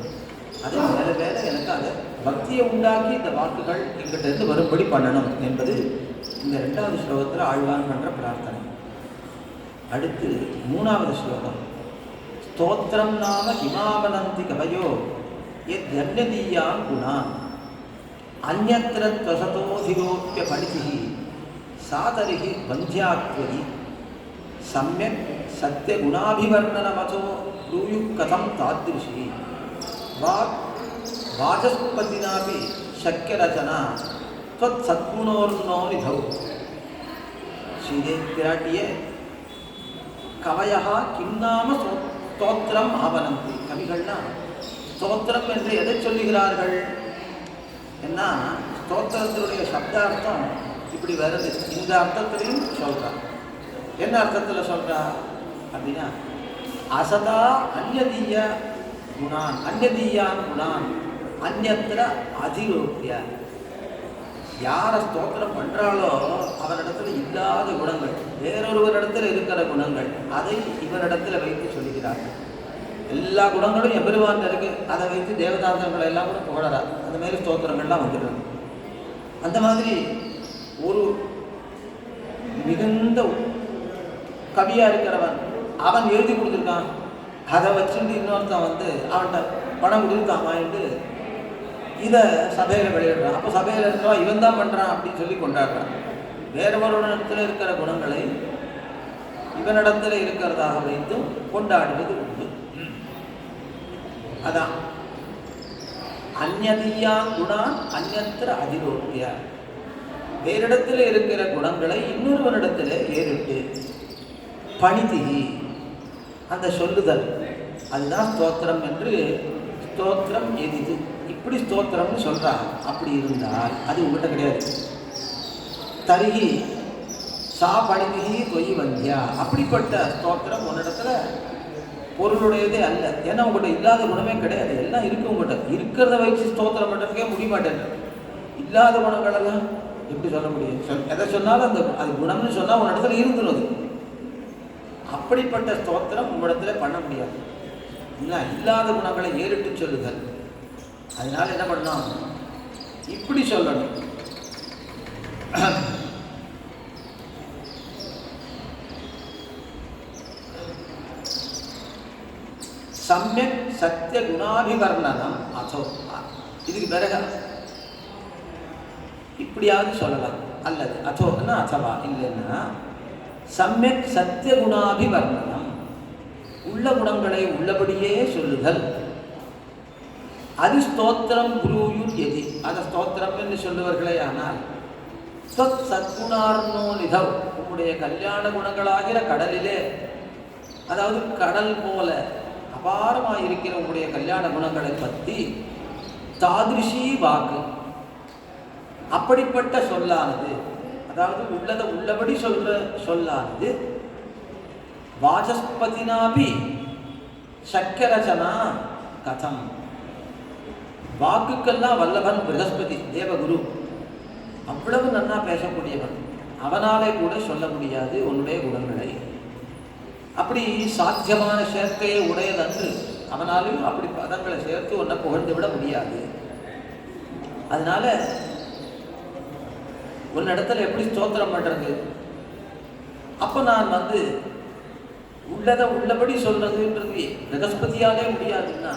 அதை மேலே மேலே எனக்கு அதை பக்தியை உண்டாக்கி இந்த வாக்குகள் எங்கிட்ட வரும்படி பண்ணணும் என்பது இந்த 2வது ஸ்லோகத்தில் ஆழ்வான் பண்ணுற பிரார்த்தனை. அடுத்து 3வது ஸ்லோகம். ஸ்தோத்திரம் நாம ஹிமாவனந்தி கவயோ எத் ஜன்யதீயான் குணான் அந்யத்ர த்வசதோதிரோப்ய பணிதிஹி சாதரிஹி வந்தியாத்வதி சம்யக் சத்ய குணாபிவர்ணனமதோ ப்ரூயு கதம் தாத்ருஷி வாசஸ்பதினாபி சக்கியரச்சனா त्वत् सद्गुणोर्नो निधौ. श्रीदेवी पिराटिये कवयः किं नाम स्तोत्रम आवनन्ति. कविगळ्ना स्तोत्रम என்று எதை சொல்லுகிறார்கள் என்ன ஸ்தோத்திரத்தினுடைய சப்தார்த்தம் இப்படி வருது. இந்த அர்த்தத்திலையும் சொல்றான். என்ன அர்த்தத்தில் சொல்றா அப்படின்னா அசதா அந்யதீய குணான் அந்யதீயான் குணான் அந்யத்திர அதிரோப்பிய. யாரை ஸ்தோத்திரம் பண்ணுறாளோ அவனிடத்துல இல்லாத குணங்கள் வேறொருவரிடத்தில் இருக்கிற குணங்கள் அதை இவனிடத்தில் வைத்து சொல்லுகிறார்கள். எல்லா குணங்களும் எம்பெருமான் இருக்கு. அதை வைத்து தேவதாந்தங்களை எல்லாம் கூட புகழறார். அந்த மாதிரி ஸ்தோத்திரங்கள்லாம் வந்துடுறது. அந்த மாதிரி ஒரு மிகுந்த கவியாக இருக்கிறவன் அவன் எழுதி கொடுத்துருக்கான். அதை வச்சுட்டு இன்னொருத்தன் அவன்கிட்ட பணம் கொடுத்துருக்கான் வாங்கிட்டு இதை சபையில் வெளியிடுறான். அப்போ சபையில் இருக்கிறவன் இவன் தான் பண்ணுறான் அப்படின்னு சொல்லி கொண்டாடுறான். வேறொருவனிடத்தில் இருக்கிற குணங்களை இவனிடத்தில் இருக்கிறதாக வைத்து கொண்டாடுவது உண்டு. அதான் அந்யதீயா குணான் அந்யத்திர அதிரோப்பிய. வேறிடத்தில் இருக்கிற குணங்களை இன்னொருவனிடத்தில் ஏறிட்டு பணிதிகி அந்த சொல்லுதல் அதுதான் ஸ்தோத்திரம் என்று. ஸ்தோத்திரம் எதிது இப்படி ஸ்தோத்திரம்னு சொல்கிறாங்க. அப்படி இருந்தால் அது உங்கள்கிட்ட கிடையாது. தருகி சா பணிதிகி தொய் வந்தியா. அப்படிப்பட்ட ஸ்தோத்திரம் உன்னிடத்துல பொருளுடையதே அல்ல. ஏன்னா உங்கள்கிட்ட இல்லாத குணமே கிடையாது. எல்லாம் இருக்கு உங்கள்கிட்ட. இருக்கிறத வச்சு ஸ்தோத்திரம் பண்ணுறதுக்கே முடிய மாட்டேன். இல்லாத குணங்களெல்லாம் எப்படி சொல்ல முடியும்? எதை சொன்னாலும் அது குணம்னு சொன்னால் உன் இடத்துல இருந்துடும். அப்படிப்பட்ட ஸ்தோத்திரம் உங்களிடத்துல பண்ண முடியாது. இல்லை இல்லாத குணங்களை ஏறிட்டு சொல்லுதல். அதனால என்ன பண்ணோம் இப்படி சொல்லணும். சம்யக் சத்திய குணாபிவர்ணனம் அதோ. இதுக்கு பிறகு இப்படியாவது சொல்லலாம். அல்லது அதோன்னா அசவா இல்லைன்னா சம்யக் சத்திய குணாபிவர்ணனம் உள்ள குணங்களை உள்ளபடியே சொல்லுதல். அது ஸ்தோத்திரம் குருயுன் எதி. அதை ஸ்தோத்திரம் என்று சொல்லுவார்களே. ஆனால் ஸ்வத் சத்குணார்னோ நிதவ் உம்முடைய கல்யாண குணங்களாகிற கடலிலே, அதாவது கடல் போல அபாரமாக இருக்கிற உங்களுடைய கல்யாண குணங்களை பற்றி தாதிருஷி வாக்கு அப்படிப்பட்ட சொல்லானது, அதாவது உள்ளதை உள்ளபடி சொல்ற சொல்லானது வாசஸ்பதினாபி சக்கரச்சனா கதம். வாக்குக்கெல்லாம் வல்லவன் பிரகஸ்பதி தேவகுரு, அவ்வளவு நன்னா பேசக்கூடியவன். அவனாலே கூட சொல்ல முடியாது உன்னுடைய குணங்களை. அப்படி சாத்தியமான சேர்க்கையை உடையதன்று. அவனாலையும் அப்படி பதங்களை சேர்த்து ஒன்றை புகழ்ந்து விட முடியாது. அதனால உன்னிடத்துல எப்படி ஸ்தோத்திரம் பண்றது? அப்போ நான் உள்ளதை உள்ளபடி சொல்றதுன்றது பிரகஸ்பதியாலே முடியாதுன்னா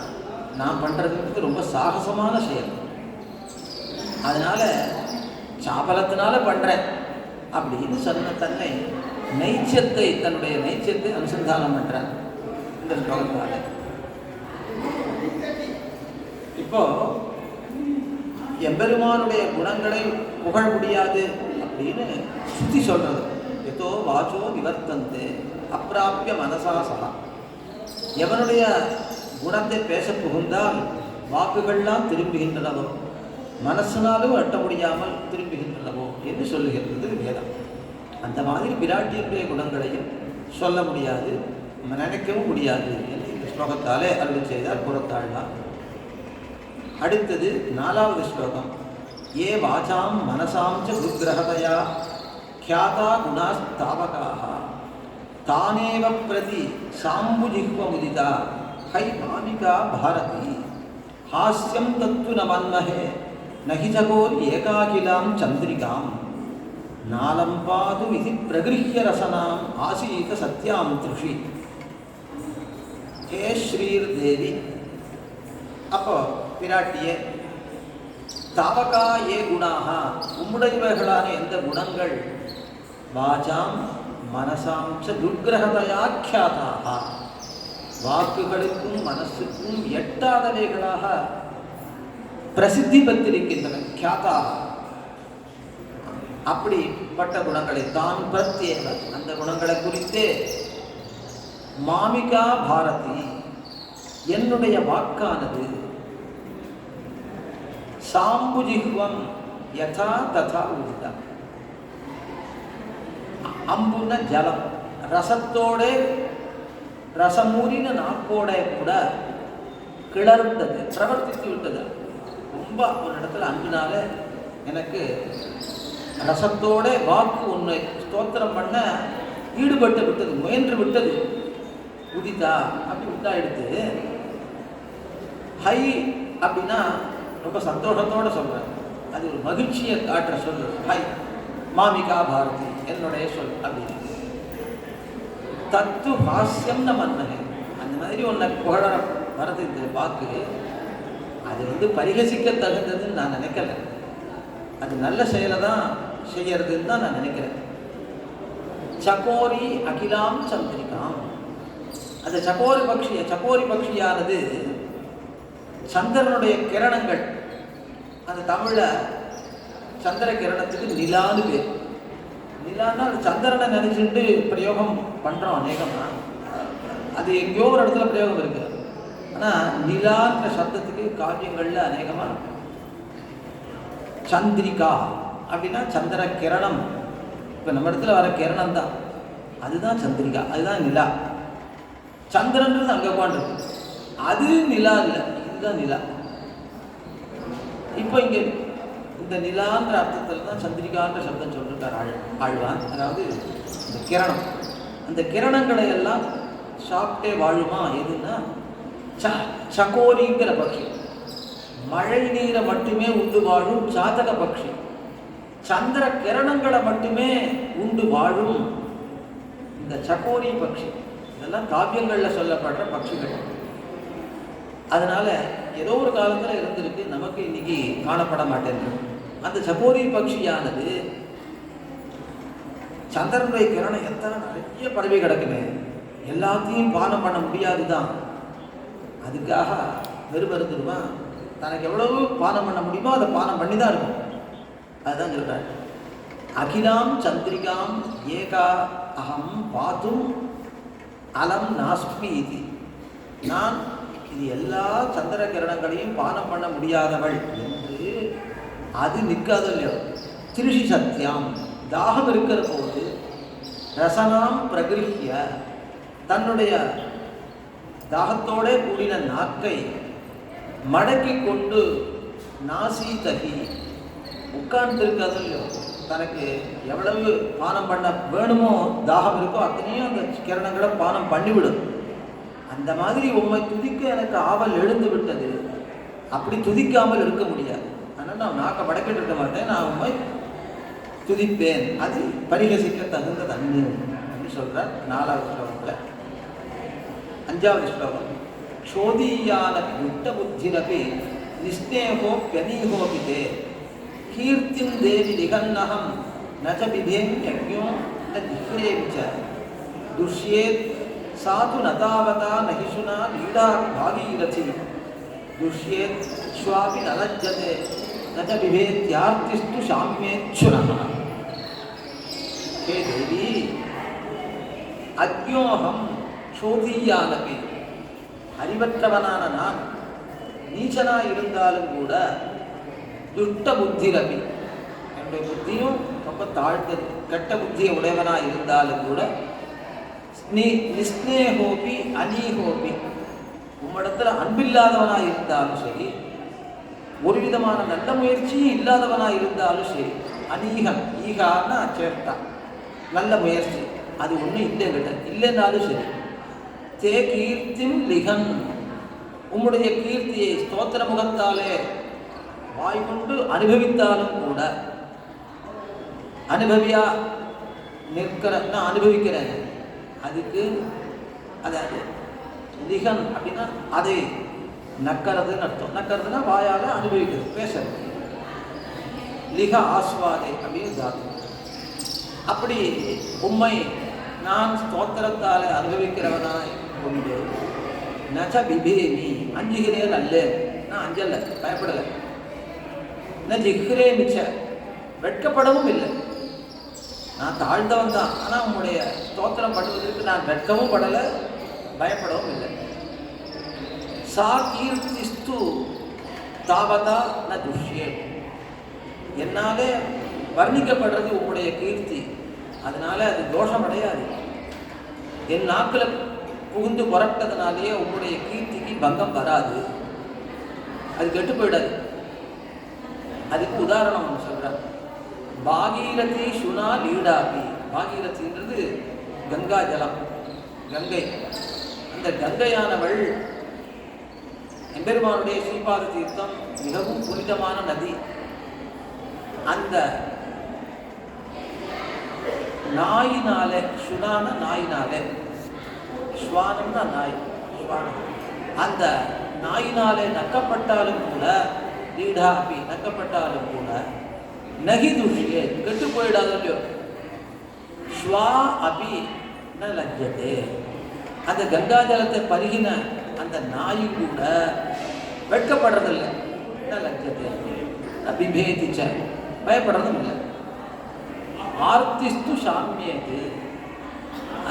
நான் பண்றதுன்றது ரொம்ப சாகசமான செயல். அதனால சாபலத்தினால பண்றேன் அப்படின்னு சொன்ன தன்னை நைச்சியத்தை, தன்னுடைய நைச்சியத்தை அனுசந்தானம் பண்றேன் இந்த ஸ்லோகத்தால. இப்போ எம்பெருமானுடைய குணங்களை புகழ முடியாது அப்படின்னு சுத்தி சொல்றது. எதோ வாச்சோ நிவர்த்தந்தே அப்பிராப்பிய மனசாசா. எவனுடைய குணத்தை பேச புகுந்தால் வாக்குகள்லாம் திரும்புகின்றனவோ, மனசினாலும் எட்ட முடியாமல் திரும்புகின்றனவோ என்று சொல்லுகின்றது வேதம். அந்த மாதிரி பிராட்டியனுடைய குணங்களையும் சொல்ல முடியாது, நினைக்கவும் முடியாது என்று இந்த ஸ்லோகத்தாலே அருள் செய்தார் புறத்தாழ்வார். அடுத்தது 4வது ஸ்லோகம். ஏ வாசாம் மனசாம் ச குருகிரகதயா க்யாதா குணாஸ்தாவகாஹ தானேவ பிரதி சாம்புஜிஹ்வமுதிதா ஹை மாமிகா பாரதி ஹாஸ்யம் தத்து ந மன்மஹே நஹி ஜகோர் ஏகாகிலாம் சந்திரிகாம் நாலம்பாது விதி பிரகிருஹ்ய ரசனாம் ஆசீத சத்யாம் திருஷி. ஹே ஸ்ரீர் தேவி, அப்போ பிராட்டியே, தாவகா ஏ குணாக, உம்முடையவர்களான எந்த குணங்கள் வாசாம் மனசாம் ச துர்கிரகதையாக்கியாதாக, வாக்குகளுக்கும் மனசுக்கும் எட்டாதவைகளாக பிரசித்தி பெற்றிருக்கின்றன. கியாதாக, அப்படிப்பட்ட குணங்களை தான் பிரத்யேக, அந்த குணங்களை குறித்தே மாமிகா பாரதி, என்னுடைய வாக்கானது சாம்புஜிஹ்வம் யதா ததா உதிதா. அம்புன ஜலம், ரசத்தோட ரசமூரின நாக்கோட கூட கிளர்ந்தது, பிரவர்த்தித்து விட்டது. ரொம்ப ஒரு இடத்துல அன்பினால எனக்கு ரசத்தோட வாக்கு ஒன்று ஸ்தோத்திரம் பண்ண ஈடுபட்டு விட்டது, முயன்று விட்டது. உதிதா அப்படி உண்டாயிடுத்து. ஹை அப்படின்னா ரொம்ப சந்தோஷத்தோட சொல்றேன், அது ஒரு மகிழ்ச்சியை காட்டுற சொல். ஹை மாமிகா பாரதி, என்னுடைய சொல் அப்படின்னு. தத்து ஹாஸ்யம் ந மன்னகே, அந்த மாதிரி ஒன்றை புகழ வரது இந்த வாக்கு, அது பரிகசிக்க தகுந்ததுன்னு நான் நினைக்கல. அது நல்ல செயலை தான் செய்யறதுன்னு தான் நான் நினைக்கிறேன். சகோரி அகிலாம் சந்திரிகாம், அந்த சகோரி பக்ஷியானது சந்திரனுடைய கிரணங்கள், அந்த தமிழ சந்திர கிரணத்துக்கு நிலான்னு பேர். நிலான்னா அது சந்திரனை நினைச்சுட்டு பிரயோகம் பண்றோம் அநேகமா, அது எங்கேயோ ஒரு இடத்துல பிரயோகம் இருக்கு. ஆனால் நிலான்ற சப்தத்துக்கு காவியங்கள்ல அநேகமா சந்திரிகா அப்படின்னா சந்திர கிரணம். இப்போ நம்ம இடத்துல வர கிரணம் தான், அதுதான் சந்திரிகா, அதுதான் நிலா. சந்திரன்றது அங்கே உட்காந்துருக்கு, அது நிலா இல்லை, இதுதான் நிலா. இப்போ இங்கே இந்த நிலான்ற அர்த்தத்தில் தான் சந்திரிகான்ற சப்தம் சொல்லிருக்கார் ஆழ்வான். அதாவது இந்த கிரணம், அந்த கிரணங்களை எல்லாம் சாப்பிட்டே வாழுமா எதுன்னா சகோரிங்கிற பட்சி, மழை நீரை மட்டுமே உண்டு வாழும் சாதக பட்சி, சந்திர கிரணங்களை மட்டுமே உண்டு வாழும் இந்த சகோரி பட்சி. இதெல்லாம் காவியங்களில் சொல்லப்படுற பட்சிகள். அதனால ஏதோ ஒரு காலத்தில் இருந்திருக்கு, நமக்கு இன்னைக்கு காணப்பட மாட்டேங்குது. அந்த சகோரி பட்சியானது சந்திரனுடைய கிரணம் எத்தனை நிறைய பறவை கிடக்குமே, எல்லாத்தையும் பானம் பண்ண முடியாது தான். அதுக்காக வெறுமருந்துடுமா, தனக்கு எவ்வளவு பானம் பண்ண முடியுமோ அதை பானம் பண்ணி தான் இருக்கும். அதுதான் சொல்றாரு, அகிலாம் சந்திரிகாம் ஏகா அகம் பாத்தும் அலம் நாஸ்மி இது. நான் இது எல்லா சந்திர கிரணங்களையும் பானம் பண்ண முடியாதவள் என்று அது நிற்காத இல்லையோ. திருஷி சத்தியம், தாகம் இருக்கிற போது ரசனாம் பிரகிருஹ்ய, தன்னுடைய தாகத்தோட கூடின நாக்கை மடக்கி கொண்டு நாசி தகி உட்கார்ந்துருக்காது இல்லையோ. தனக்கு எவ்வளவு பானம் பண்ண வேணுமோ, தாகம் இருக்கோ அத்தனையும் அந்த கிரணங்களை பானம் பண்ணிவிடும். அந்த மாதிரி உம்மை துதிக்க எனக்கு ஆவல் எழுந்து விட்டது. அப்படி துதிக்காமல் இருக்க முடியாது. அதனால் நான் நாக்கை மடக்கிட்டு இருக்க மாட்டேன், நான் உம்மை துதிப்பேன். அது பரிகசிக்க தகுந்த தண்ணு அப்படின்னு சொல்கிறார் 4வது ஸ்லோகத்தில். 5வது ஸ்லோகம். க்ஷோதீயான யுக்த புத்திரபி நிஸ்நேகோ ப்யனீகோபிதே கீர்த்திம் தேவி நிகன்னகம் நச்ச விதேம் யஜ்ஞோ ந ஜிஹ்ரேம் ச துஷ்யேத் சாது நதாவதா நகிஷுனா லீடா பாகீரதி துஷ்யேத் ஸ்வாபி நலஜ்ஜதே ந விவேத்யார்த்திஸ்து சாமியேச்சுனஹ. ஹே தேவி, அக்ஞோகம் சோதியானபி, அறிவற்றவனான நான் நீச்சனாக இருந்தாலும் கூட, துஷ்ட புத்திரபி, என்னுடைய புத்தியும் ரொம்ப தாழ்ந்தது, கெட்ட புத்தியை உடையவனாக இருந்தாலும் கூட, நிஸ்னேகோபி அநீகோபி, உம்மிடத்தில் அன்பில்லாதவனாக இருந்தாலும் சரி, ஒரு விதமான நல்ல முயற்சியும் இல்லாதவனாக இருந்தாலும் சரி, அநீகம், ஈகான்னா சேஷ்டா, நல்ல முயற்சி அது ஒன்றும் இல்லை இல்லைன்னாலும் சரி, தே கீர்த்திம் லிகன், உம்முடைய கீர்த்தியை ஸ்தோத்திர முகத்தாலே வாய் கொண்டு அனுபவித்தாலும் கூட, அனுபவியா நிற்கிற நான் அனுபவிக்கிறேன், அதுக்கு அதாவது லிகன் அப்படின்னா அதை நக்கிறதுன்னு அர்த்தம். நக்கிறதுனா வாயால் அனுபவிக்கிறது, பேசுறது. லிக ஆஸ்வாதே அப்படின்னு தாத்து. அப்படி உம்மை நான் ஸ்தோத்திரத்தால் அனுபவிக்கிறவனாய் கொண்டு, நச்ச பிபேமி, அஞ்சுகிறேன் அல்ல, நான் அஞ்சல்ல, பயப்படலை. ந ஜிஹ்ரே மிச்ச, வெட்கப்படவும் இல்லை. நான் தாழ்ந்தவன் தான், ஆனால் உங்களுடைய ஸ்தோத்திரம் பண்ணுவதற்கு நான் வெட்கவும் படலை, பயப்படவும் இல்லை. சா கீர்த்திஸ்து தாவதா ந துஷ்யே, என்னாலே வர்ணிக்கப்படுறது உங்களுடைய கீர்த்தி, அதனால அது தோஷம் அடையாது. என் நாக்கில் புகுந்து புறப்பட்டதுனாலேயே உங்களுடைய கீர்த்திக்கு பங்கம் வராது, அது கெட்டு போயிடாது. அதுக்கு உதாரணம் ஒன்று சொல்கிறார். பாகீரதி சுனா லீடாபி, பாகீரதின்றது கங்கா ஜலம், கங்கை. அந்த கங்கையானவள் எம்பெருமானுடைய ஸ்ரீபாத தீர்த்தம் மிகவும் புனிதமான நதி. அந்த நாயினாலே, சுனான நாயினாலே, ஸ்வானம்னா நாய், ஸ்வானம், அந்த நாயினாலே நக்கப்பட்டாலும் கூட, லீடா அப்படி நக்கப்பட்டாலும் கூட, நகி துஷியே, கெட்டு போயிடாதோ இல்லையோ. ஸ்வா அபி ந லஜ்ஜதே, அந்த கங்கா ஜலத்தை பருகின அந்த நாய் கூட வெட்கப்படுறதில்லை. ந லஜ்ஜதே அபிபேதிச்ச, பயப்படுறதும் இல்லை. ஆர்த்திஸ்து சாமியது,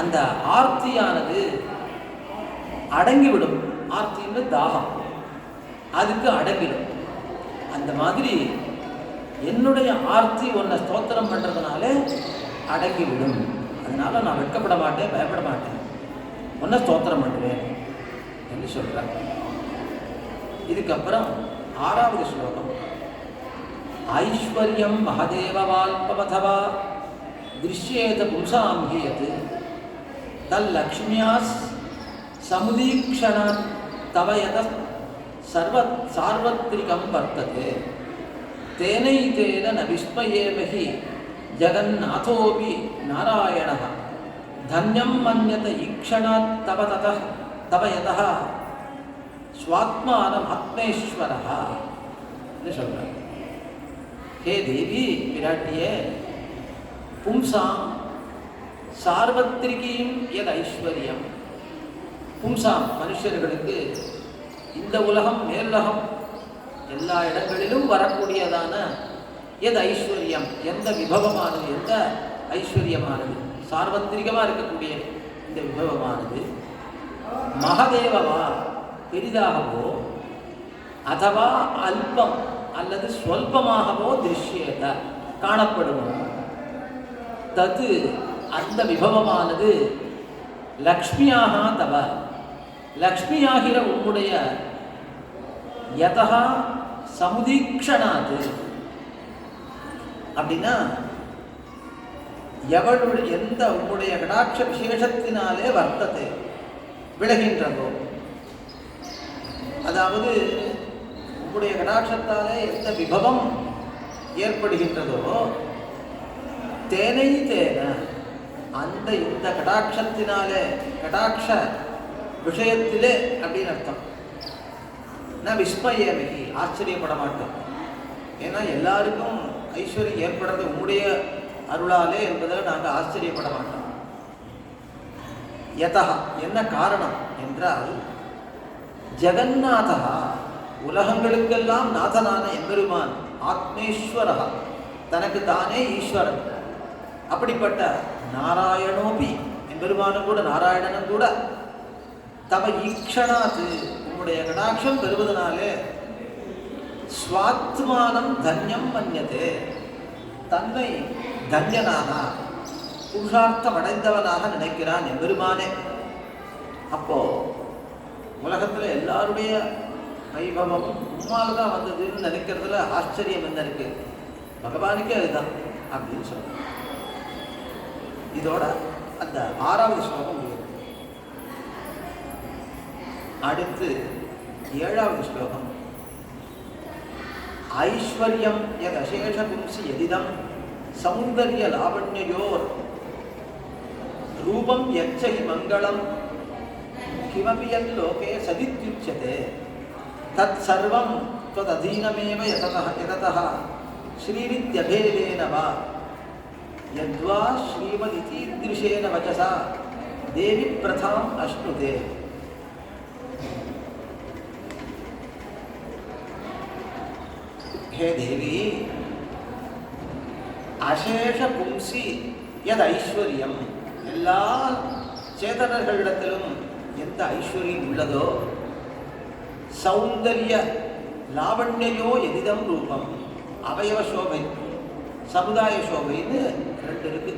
அந்த ஆர்த்தியானது அடங்கிவிடும். ஆர்த்தின்னு தாகம், அதுக்கு அடங்கிடும். அந்த மாதிரி என்னுடைய ஆர்த்தி உன்னை ஸ்தோத்திரம் பண்ணுறதுனால அடங்கிவிடும். அதனால நான் வெட்கப்பட மாட்டேன், பயப்பட மாட்டேன், உன்னை ஸ்தோத்திரம் பண்ணுவேன் என்று சொல்கிறார். இதுக்கப்புறம் 6வது ஸ்லோகம். ஐஸ்வர்யம் மகதேவவால்பமதவா திருஷ்யேத பும்சாம் ஹியத் தல்லக்ஷ்மியாஸ் சமுதீக்ஷணாத் தவ யதः சார்வத்ரிகம் வர்த்ததே தேனைதேன ந விஸ்மயேம ஹி ஜகந்நாதோபி நாராயணः தன்யம் மன்யத ஈக்ஷணாத் தவ யதः ஸ்வாத்மானம் ஆத்மேஸ்வரः என்று சொல்கிறார். ஹே தேவி பிராட்டியே, பும்சாம் சார்வத்திரிகீம் எத் ஐஸ்வர்யம், பும்சாம் மனுஷர்களுக்கு இந்த உலகம் மேலுலகம் எல்லா இடங்களிலும் வரக்கூடியதான எது ஐஸ்வர்யம், எந்த விபவமானது, எந்த ஐஸ்வர்யமானது, சார்வத்திரிகமாக இருக்கக்கூடிய இந்த விபவமானது மகதேவவா பெரிதாகவோ அதவா அல்பம் அல்லது ஸ்வல்பமாகவோ திருஷ்யேத காணப்படுமோ, தது அந்த விபவமானது லக்ஷ்மியாக தவ, லக்ஷ்மியாகிற உம்முடைய யதா சமுதீக்ஷணாது அப்படின்னா எவளுடைய எந்த உம்முடைய கடாட்ச விசேஷத்தினாலே வர்த்தத்தை விளகின்றதோ, அதாவது உம்முடைய கடாட்சத்தாலே எந்த விபவம் ஏற்படுகின்றதோ, தேனை தேன அந்த இந்த கடாட்சத்தினாலே, கடாட்ச விஷயத்திலே அப்படின்னு அர்த்தம். நான் விஸ்மயமிகி, ஆச்சரியப்பட மாட்டோம். ஏன்னா எல்லாருக்கும் ஐஸ்வர்யம் ஏற்படுறது உம்முடைய அருளாலே என்பதில் நாங்கள் ஆச்சரியப்பட மாட்டோம். யதா என்ன காரணம் என்றால், ஜெகந்நாதா உலகங்களுக்கெல்லாம் நாதனான எம்பெருமான் ஆத்மேஸ்வரா, தனக்கு தானே ஈஸ்வரன். அப்படிப்பட்ட நாராயணோபி, எம்பெருமானும் கூட நாராயணனும் கூட தவ ஈக்ஷணாத்து, உன்னுடைய கடாட்சம் பெறுவதனாலே ஸ்வாத்மானம் தன்யம் மன்யதே, தன்னை தன்யனாக புருஷார்த்தம் அடைந்தவனாக நினைக்கிறான் எம்பெருமானே. அப்போ உலகத்தில் எல்லாருடைய வைபவமும் உம்மால் தான் வந்ததுன்னு நினைக்கிறதுல ஆச்சரியம் என்ன இருக்கு? பகவானுக்கே அதுதான் அப்படின்னு சொல்ற. இதோட அந்த 6வது ஸ்லோகம் முடியும். அடுத்து 7வது ஸ்லோகம். ஐஸ்வர்யம் யத் அசேஷ பும்சி யதிதம் சௌந்தர்ய லாவண்யோர் ரூபம் யச்சஹி மங்களம் கிமபி யத் லோகே சதித்யுச்யதே தத் சர்வம் த்வததீனமேவ யததः ஸ்ரீரித்யபேதேன வா யத்வா ஸ்ரீமதிதீத்ருஷேன வச்சசா தேவி பிரதாம் அஷ்ணுதே. ஹே தேவி, அசேஷ பும்சி யத் ஐஸ்வர்யம், எல்லா சேதனர்களிடத்திலும் எந்த ஐஸ்வர்யம் உள்ளதோ, சௌந்தர்ய லாவண்யோ எதிதம் ரூபம், அவயவ சோபை சமுதாய சோபைன்னு 2 இருக்கு.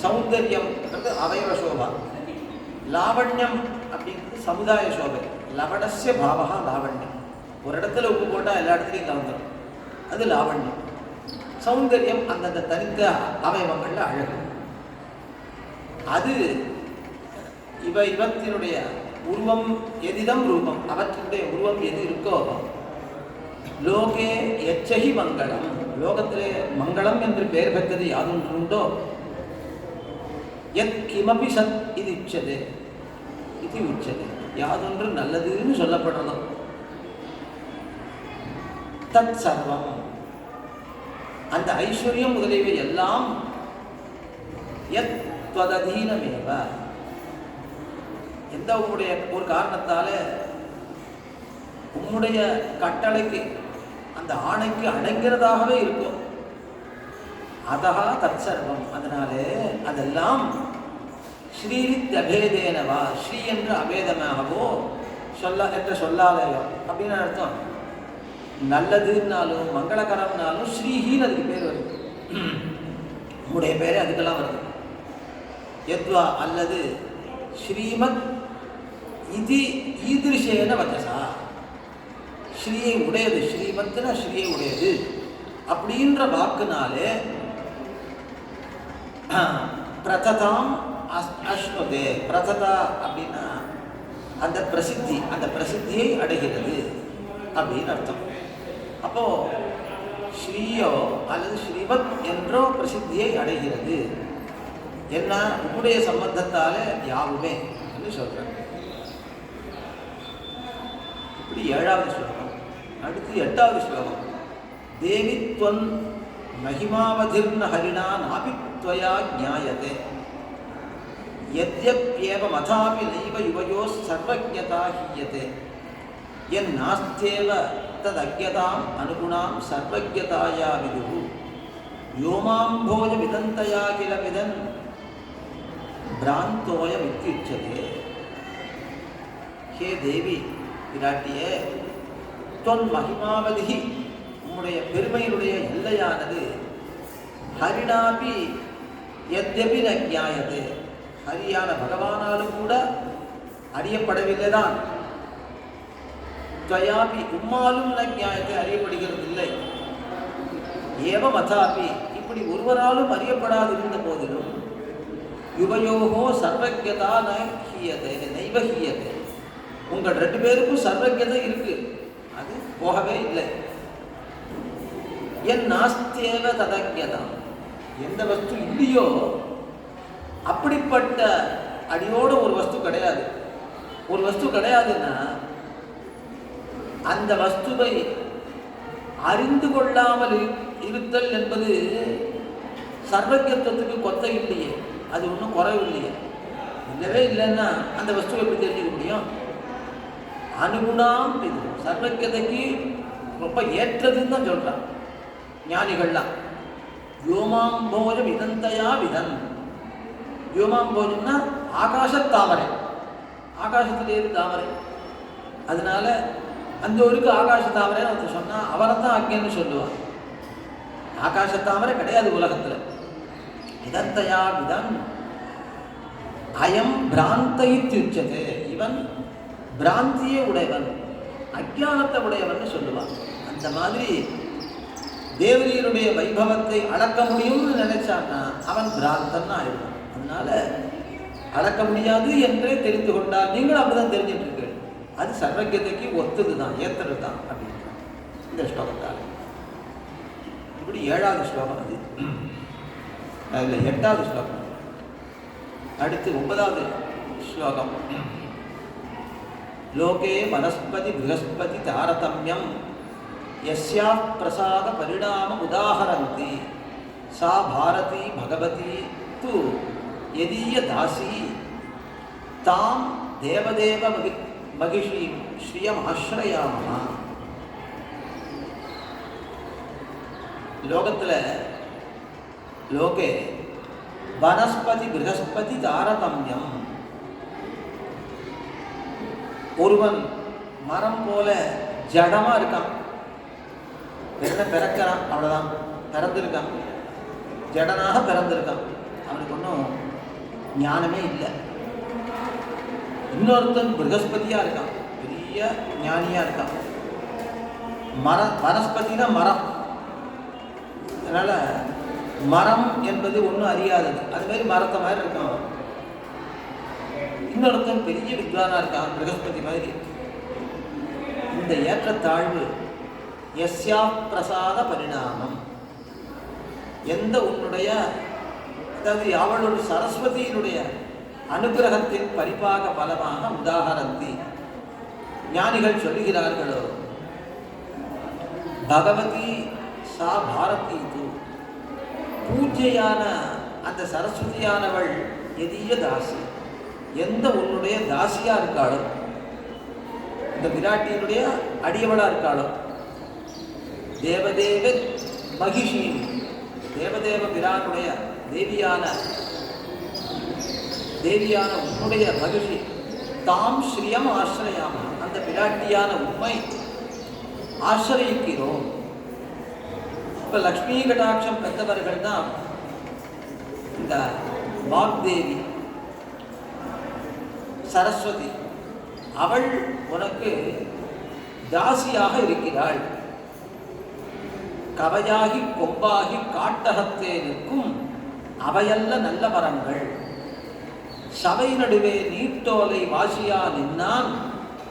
சௌந்தர்யம் அவயவ சோபா, லாவண்யம் அப்படிங்கிறது சமுதாய சோபை. லவணஸ்ய பாவகா லாவண்யம், ஒரு இடத்துல உப்பு போட்டால் எல்லா இடத்துலையும் கலந்துடும், அது லாவண்யம். சௌந்தர்யம் அந்தந்த தனித்த அவயவங்கள்ல அழகு. அது இவத்தினுடைய உருவம் எதிதம் ரூபம், அவற்றினுடைய உருவம் எது இருக்கோ லோகே எச்சகி மங்களம், லோகத்திலே மங்களம் என்று பெயர் பெற்றது யாதொன்று உண்டோ, எத் கிமபி சத் இது உச்சது, இது உச்சது, யாதொன்று நல்லதுன்னு சொல்லப்படுறதோ, தத் சர்வம், அந்த ஐஸ்வர்யம் முதலியவை எல்லாம் யத் த்வததீனமேவ, எந்த உம்முடைய ஒரு காரணத்தால உம்முடைய கட்டளைக்கு அந்த ஆணைக்கு அடங்கிறதாகவே இருக்கும். அதஹா தத் சர்வம், அதனாலே அதெல்லாம் ஸ்ரீரித் அபேதேனவா, ஸ்ரீ என்று அபேதமாகவோ என்ற சொல்லாலயோ அப்படின்னு அர்த்தம். நல்லதுன்னாலும் மங்களகரம்னாலும் ஸ்ரீஹின்னு அதுக்கு பேர் வருது. உம்முடைய பேரே அதுக்கெல்லாம் வருது. யத்வா அல்லது ஸ்ரீமத் இது ஈதிருஷேன வச்சசா, ஸ்ரீயை உடையது, ஸ்ரீமத்னா ஸ்ரீயை உடையது அப்படின்ற வாக்குனாலே பிரததாம் அஷ்ணுதே, பிரததா அப்படின்னா அந்த பிரசித்தி, அந்த பிரசித்தியை அடைகிறது அப்படின்னு அர்த்தம். அப்போ ஸ்ரீயோ அல்லது ஸ்ரீமத் என்றோ பிரசித்தியை அடைகிறது. என்ன? உன்னுடைய சம்பந்தத்தால யாவுமே என்று சொல்றேன். இப்படி 7வது ஸ்லோகம். அடுத்து 8வது ஸ்லோகம். தேவி த்வன் மகிமாவதிர்ன ஹரிணா நாபி த்வயா ஞாயதே யத்யப்யேவ மதாபி நைவ யுவயோஸ் சர்வஜ்ஞதா ஹீயதே யன் நாஸ்தேவ ததக்ஞதாம் அனுகுணாம் சர்வஜ்ஞதாயா விதுஹு யோமாம்போஜ விதந்தயா கில விதன் பிராந்தோய வித்யுச்சதே. ஹே தேவி பிராட்டியே, தொன் மகிமாவதி, உம்முடைய பெருமையினுடைய எல்லையானது ஹரிணாபி யத்யபி ந ஞாயதே, ஹரியான பகவானாலும் கூட அறியப்படவில்லைதான். துவயாபி, உம்மாலும் ந ஞாயத்தை, அறியப்படுகிறது இல்லை. ஏவ மதாபி, இப்படி ஒருவராலும் அறியப்படாதிருந்த போதிலும் யுவயோகோ சர்வஜதா ந ஹீயதே நைவ ஹீயதே, உங்கள் 2 பேருக்கும் சர்வஜதை இருக்கு, அது போகவே இல்லை. என் நாஸ்தேவ ததக்ஞதா, எந்த வஸ்து இல்லையோ அப்படிப்பட்ட அடியோட ஒரு வஸ்து கிடையாது. ஒரு வஸ்து கிடையாதுன்னா அந்த வஸ்துவை அறிந்து கொள்ளாமல் இருத்தல் என்பது சர்வஜத்துவத்துக்கு கொத்தை இல்லையே, அது ஒன்றும் குறைவு இல்லையே. இல்லவே இல்லைன்னா அந்த வஸ்துவை எப்படி தெரிஞ்சுக்க முடியும்? அனுகுணாம் இது சர்வஜதைக்கு ரொம்ப ஏற்றதுன்னு தான் சொல்கிறான் ஞானிகள்லாம். வியோமாம்போஜம் இதந்தையா விதன். வியோமாம்போஜம்னா ஆகாசத்தாமரை, ஆகாசத்திலேயே தாமரை. அதனால அந்த ஊருக்கு ஆகாச தாமரைன்னு ஒருத்தர் சொன்னால் அவரை தான் அங்கேன்னு சொல்லுவான். ஆகாசத்தாமரை கிடையாது உலகத்தில். இதந்தையா விதன் அயம் பிராந்தை தியுச்சதே. இவன் பிராந்தியே உடையவன், அஜானத்தை உடையவன் சொல்லுவான். அந்த மாதிரி தேவரீருடைய வைபவத்தை அளக்க முடியும்னு நினைச்சான்னா அவன் பிராந்தன் ஆயிடுவான். அதனால அளக்க முடியாது என்றே தெரிந்து கொண்டால் நீங்கள் அப்படிதான் தெரிஞ்சிட்டு இருக்கு. அது சர்வஜதைக்கு ஒத்தது தான், ஏத்தது தான் அப்படின்ற இந்த ஸ்லோகத்தால். இப்படி 7வது ஸ்லோகம் அது. அதில் 8வது ஸ்லோகம். அடுத்து 9வது ஸ்லோகம். லோகே வனஸ்பதி ப்ரஹஸ்பதி தாரதமியம் யஸ்யா பிரசாத பரிணாம உதாஹரந்தி சா பாரதி பகவதி து யதீய தாசி தாம் தேவதேவ மகிஷீம் ஸ்ரீயம் ஆஸ்ரயாமஹா. லோகத்தில் லோகே வனஸ்பதி ப்ரஹஸ்பதி தாரதமியம். ஒருவன் மரம் போல ஜடமா இருக்கான், என்ன பிறக்கிறான், அவ்வளோதான், பிறந்திருக்கான், ஜடனாக பிறந்திருக்கான், அவனுக்கு ஒன்றும் ஞானமே இல்லை. இன்னொருத்தன் ப்ரஹஸ்பதியாக இருக்கான், பெரிய ஞானியாக இருக்கான். வனஸ்பதினா மரம், அதனால் மரம் என்பது ஒன்றும் அறியாதது, அதுமாரி மரத்தை மாதிரி இருக்கான். இன்னொருத்தன் பெரிய வித்வானாக இருக்கான், ப்ரஹஸ்பதி மாதிரி. இந்த ஏற்றத்தாழ்வு யஸ்யா பிரசாத பரிணாமம், எந்த உன்னுடைய, அதாவது அவளுடைய சரஸ்வதியினுடைய அனுகிரகத்தின் பரிபாக பலமாக உதாகரந்தி ஞானிகள் சொல்லுகிறார்களோ, பகவதி சா பாரதி து, பூஜ்யான அந்த சரஸ்வதியானவள் எதிய தாசி, எந்த உன்னுடைய தாசியா இருக்காளோ, இந்த விராட்டியினுடைய அடியவளா இருக்காளோ, தேவதேவ மகிஷி, தேவதேவ பிரானுடைய தேவியான உன்னுடைய மகிழ்ச்சி, தாம் ஸ்ரீயம் ஆசிரயாம, அந்த பிராட்டியான உண்மை ஆசிரியிக்கிறோம். இப்போ லக்ஷ்மி கடாட்சம் பெற்றவர்கள் தான் இந்த வாக்தேவி சரஸ்வதி. அவள் உனக்கு தாசியாக இருக்கிறாள். கவையாகி கொம்பாகி காட்டகத்தே நிற்கும் அவையல்ல நல்ல மரங்கள், சபை நடுவே நீட்டோலை வாசியா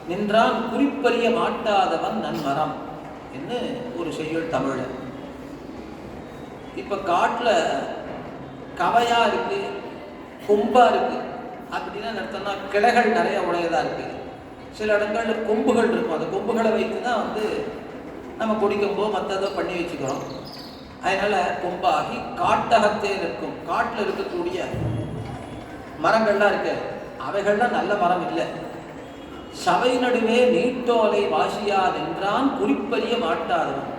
நின்றான் குறிப்பறிய மாட்டாதவன் நன்மரம் என்று ஒரு செய்யுள் தமிழ். இப்போ காட்டில் கவையா இருக்கு, கொம்பா இருக்கு அப்படின்னா நடத்தோம்னா கிளைகள் நிறைய உடையதாக இருக்குது. சில இடங்களில் கொம்புகள் இருக்கும், அந்த கொம்புகளை வைத்து தான் நம்ம குடிக்கும்போ மற்றதோ பண்ணி வச்சுக்கிறோம். அதனால் கொம்பாகி காட்டகத்தே நிற்கும், காட்டில் இருக்கக்கூடிய மரங்கள்லாம் இருக்கு, அவைகள்லாம் நல்ல மரம் இல்லை. சபை நடுவே நீட்டோலை வாசியா நின்றான் குறிப்பறிய மாட்டாதவன்.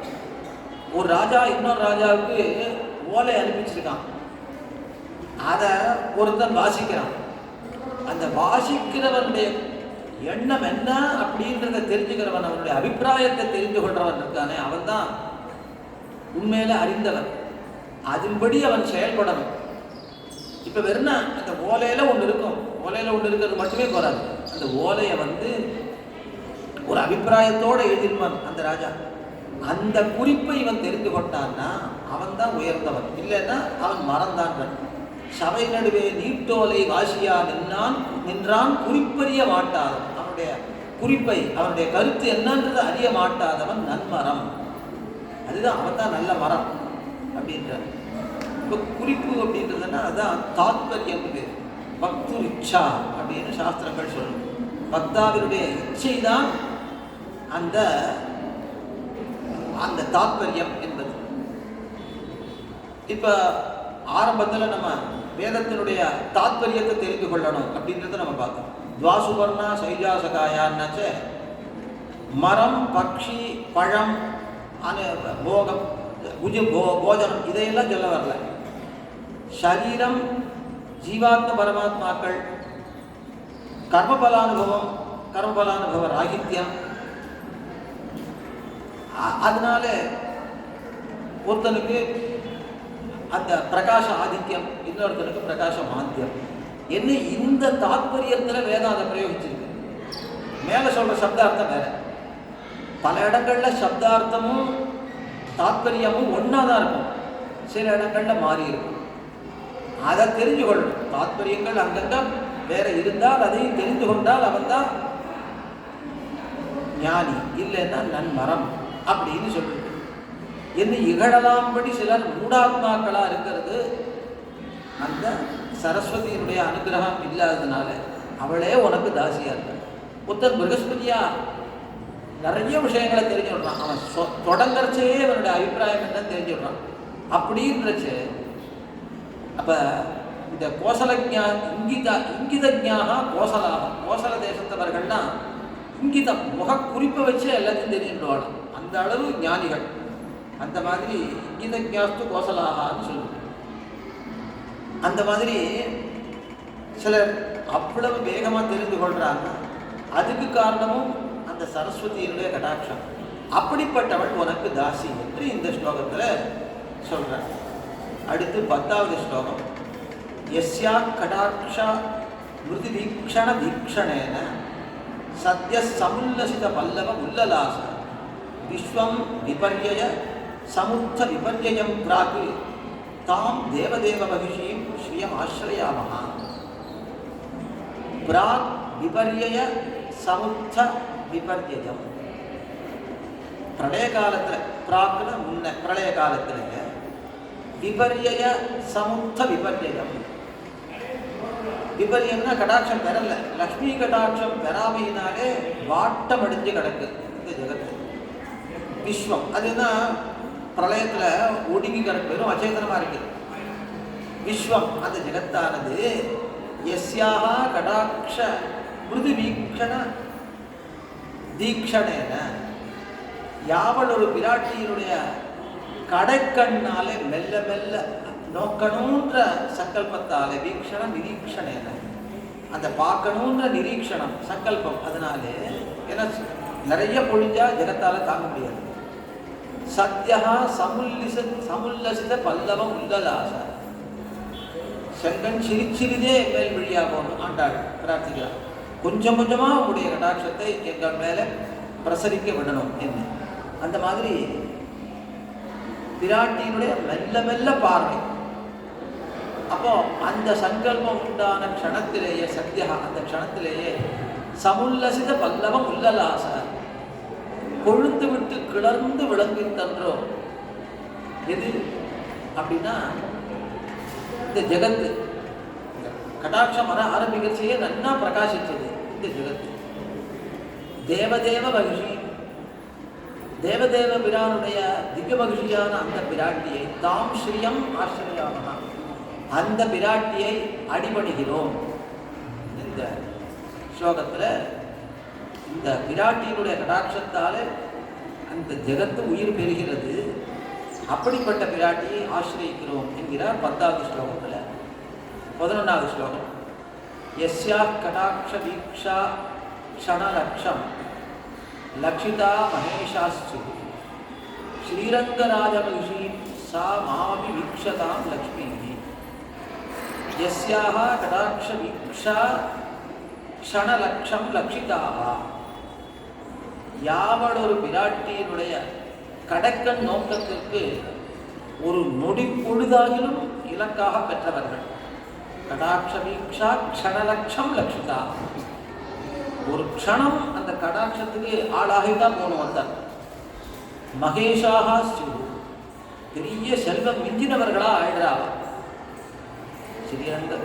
ஒரு ராஜா இன்னொரு ராஜாவுக்கு ஓலை அனுப்பிச்சிருக்கான், அதை ஒருத்தன் வாசிக்கிறான். அந்த வாசிக்கிறவனுடைய எண்ணம் என்ன அப்படின்றத தெரிஞ்சுக்கிறவன், அவனுடைய அபிப்பிராயத்தை தெரிந்து கொள்றவன் இருக்கானே, அவன் தான் உண்மையில அறிந்தவன். அதன்படி அவன் செயல்படணும். இப்போ வெறும் அந்த ஓலையில் ஒன்று இருக்கும், ஓலையில் ஒன்று இருக்கிறது மட்டுமே போராது. அந்த ஓலையை ஒரு அபிப்பிராயத்தோடு எழுதிருவான் அந்த ராஜா. அந்த குறிப்பை இவன் தெரிந்து கொண்டான்னா அவன் தான் உயர்ந்தவன், இல்லைன்னா அவன் மறந்தான். சபை நடுவே நீட்டோலை வாசியா நின்றான் குறிப்பறிய மாட்டாதவன், அவனுடைய குறிப்பை, அவனுடைய கருத்து என்னன்றது அறிய மாட்டாதவன் நன்மரம். அதுதான் அவன் தான் நல்ல மரம் அப்படின்ற. இப்போ குறிப்பு அப்படின்றதுன்னா அதுதான் தாத்பரியம், பக்து இச்சா அப்படின்னு சாஸ்திரங்கள் சொல்லணும். பக்தாவினுடைய இச்சை தான் அந்த தாத்பரியம் என்பது. இப்போ ஆரம்பத்தில் நம்ம வேதத்தினுடைய தாத்பரியத்தை தெரிந்து கொள்ளணும் அப்படின்றத நம்ம பார்த்தோம். துவாசுவர்ணா சைஜாசகாயான்னாச்ச மரம், பக்ஷி, பழம் போகம், போஜனம் இதையெல்லாம் சொல்ல வரல. சரீரம், ஜீவாத்ம பரமாத்மாக்கள், கர்மபலானுபவம், கர்மபலானுபவ ராகித்யம். அதனால ஒருத்தனுக்கு அந்த பிரகாச ஆதித்யம், இன்னொருத்தனுக்கு பிரகாச மாந்தியம் என்ன இந்த தாத்பரியத்தில் வேதம் அதை பிரயோகிச்சிருக்கு. மேலே சொல்கிற சப்தார்த்தம் வேற. பல இடங்களில் சப்தார்த்தமும் தாத்பரியமும் ஒன்றா தான் இருக்கும், சில இடங்களில் மாறி இருக்கும். அதை தெரிஞ்சு கொள்ளணும். தாத்பரியங்கள் அங்கங்கே வேற இருந்தால் அதையும் தெரிந்து கொண்டால் அவன் தான் ஞானி, இல்லைன்னா நன்மரம் அப்படின்னு சொல்லிட்டு என்ன இகழலாம்படி சிலர் மூடாத்மாக்களாக இருக்கிறது அந்த சரஸ்வதியினுடைய அனுகிரகம் இல்லாததுனால. அவளே உனக்கு தாசியாக இருக்க. புத்தன் பிரகஸ்பதியா நிறைய விஷயங்களை தெரிஞ்சு விடுறான். அவன் தொடங்கறச்சே அவனுடைய அபிப்பிராயம் என்னன்னு தெரிஞ்சு விடுறான். அப்படின்றச்சு அப்போ இந்த கோசலஜா இங்கிதஜாக கோசலாக, கோசல தேசத்தவர்கள்னா இங்கிதம் முகக்குறிப்பை வச்சு எல்லாத்தையும் தெரிஞ்சுடுவாள். அந்த அளவு ஞானிகள். அந்த மாதிரி இங்கிதஜாஸ்து கோசலாகான்னு சொல்லுவாங்க. அந்த மாதிரி சிலர் அவ்வளவு வேகமாக தெரிந்து கொள்கிறாங்க. அதுக்கு காரணமும் அந்த சரஸ்வதியினுடைய கடாட்சம். அப்படிப்பட்டவள் உனக்கு தாசி என்று இந்த ஸ்லோகத்தில் சொல்கிறார். அடுத்து 10வது ஸ்லோகம். யஸ்யா கடாட்ச மிருதி வீக்ஷண வீக்ஷணேன சத்ய சமுல்லசித பல்லவ உல்லலாச விஸ்வம் விபர்யய சமுத்த விபர்யம் பிராக் தாம் தேவதேவ மகிஷீம் ஸ்ரீயம் ஆசிரயாமஹ. பிராக் விபர்யய சமுத்த விபர்யம். பிரளய காலத்தில், பிராக்னு முன்ன பிரளய காலத்தில், விபர்யய சமுத்த விபர்யம். விபரியம்னா கடாட்சம் பெறல, லக்ஷ்மி கடாட்சம் பெறாமையினாலே வாட்டம் அடிஞ்சு கிடக்கு இந்த ஜெகத்து. விஸ்வம் அதுனா பிரளயத்தில் ஒடுங்கி கிடக்கு, வெறும் அச்சேதனமாக இருக்கு. விஸ்வம் அந்த ஜெகத்தானது யஸ்யாக கடாட்ச மிருது வீக்ஷண தீக்ஷணேன, யாவள் ஒரு பிராட்டியினுடைய கடைக்கண்ணாலே மெல்ல மெல்ல நோக்கணுன்ற சங்கல்பத்தாலே, வீக்ஷண நிரீக்ஷணேன அந்த பார்க்கணுன்ற நிரீக்ஷணம் சங்கல்பம். அதனாலே ஏன்னா நிறைய பொழிஞ்சா ஜெகத்தால தாங்க முடியாது. சத்யா சமுல்லசித பல்லவம் உல்லலாச. செங்கன் சிரிச்சிரிதே மேல் வழியா போகணும் ஆண்டாள் பிரார்த்திக்கிறார். கொஞ்சம் கொஞ்சமாக உடைய கடாட்சத்தை எங்கள் மேலே பிரசரிக்க விடணும் என்ன. அந்த மாதிரி பிராட்டியினுடைய மெல்ல மெல்ல பார்வை. அப்போ அந்த சங்கல்பம் உண்டான க்ஷணத்திலேயே, சத்யா அந்த க்ஷணத்திலேயே சமுல்லசித பல்லவம் உல்லலாச, கொழுந்து விட்டு கிளர்ந்து விளங்குகின்றோ. எது அப்படின்னா இந்த ஜெகத்து கடாட்சம் வர ஆரம்பிக்கிறச்சையே நன்னா பிரகாசிச்சது இந்த ஜெகத்து. தேவதேவ மகிஷி, தேவதேவ பிரானுடைய திவ்ய மகிழ்ச்சியான அந்த பிராட்டியை தாம் ஸ்ரீயம் ஆசிரியாமஹ, அந்த பிராட்டியை அடிபணிகிறோம். இந்த ஸ்லோகத்தில் இந்த பிராட்டியினுடைய கடாட்சத்தால் அந்த ஜெகத்து உயிர் பெறுகிறது. அப்படிப்பட்ட பிராட்டியை ஆசிரியிக்கிறோம் என்கிறார் 10வது ஸ்லோகத்தில். 11வது ஸ்லோகம். யஸ்யா கடாட்ச வீக்ஷா க்ஷணலக்ஷம் லக்ஷிதா மகேஷாஸ்து ஸ்ரீரங்கராஜமகிஷீ சா மாமபி வீக்ஷதாம் லக்ஷ்மீ. யஸ்யாஹ கடாட்ச வீக்ஷா க்ஷணலக்ஷம் லக்ஷிதாக, யாவள் ஒரு பிராட்டியினுடைய கடக்கன் நோக்கத்திற்கு ஒரு நொடி பொழுதாகிலும் இலக்காக பெற்றவர்கள். கடாட்ச வீக்ஷா க்ஷணலக்ஷம் லக்ஷிதா. ஒரு க்ஷணம் அந்த கடாட்சத்துக்கு ஆளாகிதான் போகணும். வந்தார் மகேஷாக பெரிய செல்வம் மிஞ்சினவர்களா ஆயிடுறாவ.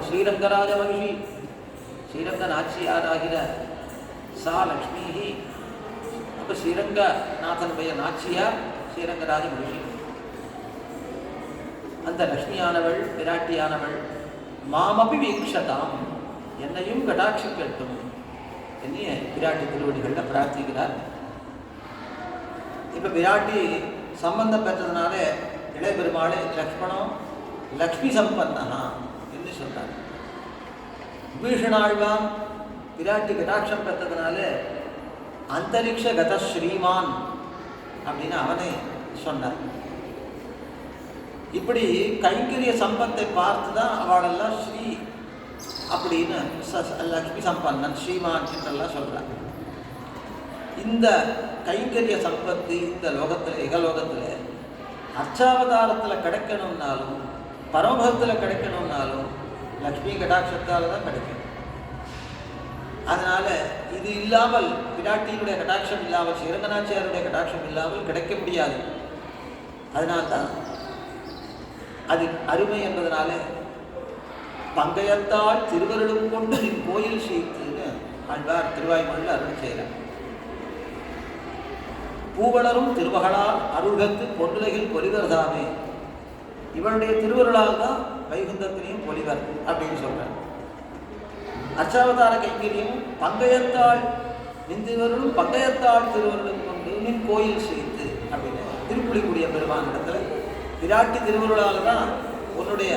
ஸ்ரீரங்கராஜ மகிஷி, ஸ்ரீரங்க நாச்சியாராகிற சா லக்ஷ்மி. அப்போ ஸ்ரீரங்கநாதனுடைய நாச்சியார் ஸ்ரீரங்கராஜ மகிஷி. அந்த லக்ஷ்மியானவள், பிராட்டியானவள் மாமபி வீக்ஷதாம், என்னையும் கடாட்சிக்கட்டும் என்னைய பிராட்டி திருவடிகளில் பிரார்த்திக்கிறார். இப்போ பிராட்டி சம்பந்தம் பெற்றதுனாலே இளைய பெருமாளே லக்ஷ்மணம் லக்ஷ்மி சம்பன்னா என்று சொன்னார். விபீஷணாழ்வான் பிராட்டி கடாட்சம் பெற்றதுனால அந்தரிக்ஷ கத ஸ்ரீமான் அப்படின்னு அவனை சொன்னார். இப்படி கைங்கரிய சம்பத்தை பார்த்து தான் அவளெல்லாம் ஸ்ரீ அப்படின்னு லக்ஷ்மி சம்பன்னன் ஸ்ரீமான் என்றெல்லாம் சொல்கிறார். இந்த கைங்கரிய சம்பத்து இந்த லோகத்தில் இகலோகத்தில் அர்ச்சாவதாரத்தில் கிடைக்கணும்னாலும் பரமபதத்தில் கிடைக்கணும்னாலும் லக்ஷ்மி கடாட்சத்தால் தான் கிடைக்கும். அதனால் இது இல்லாமல் பிராட்டியினுடைய கடாட்சம் இல்லாமல் ஸ்ரீரங்கநாச்சியாருடைய கடாட்சம் இல்லாமல் கிடைக்க முடியாது. அதனால்தான் அது அருமை என்பதனால பங்கையத்தால் திருவருளும் கொண்டு நின் கோயில் சீத்துன்னு ஆழ்வார் திருவாய்மொழியில் அருள் செய்கிறார். பூவளரும் திருமகளால் அருள்கத்து பொன்னுலகில் பொலிவர்தாமே, இவருடைய திருவருளால் தான் வைகுந்தத்திலையும் பொலிவர் அப்படின்னு சொல்றார். அர்ச்சாவதார கைங்கரியம் பங்கையத்தாள் நின்றுவருளும் பங்கையத்தாள் திருவருளும் கொண்டு நின் கோயில் சேர்த்து அப்படின்னு திருப்புலிக்குடிய பெருமான் இடத்துல விராட்டி திருவருளால் தான் உன்னுடைய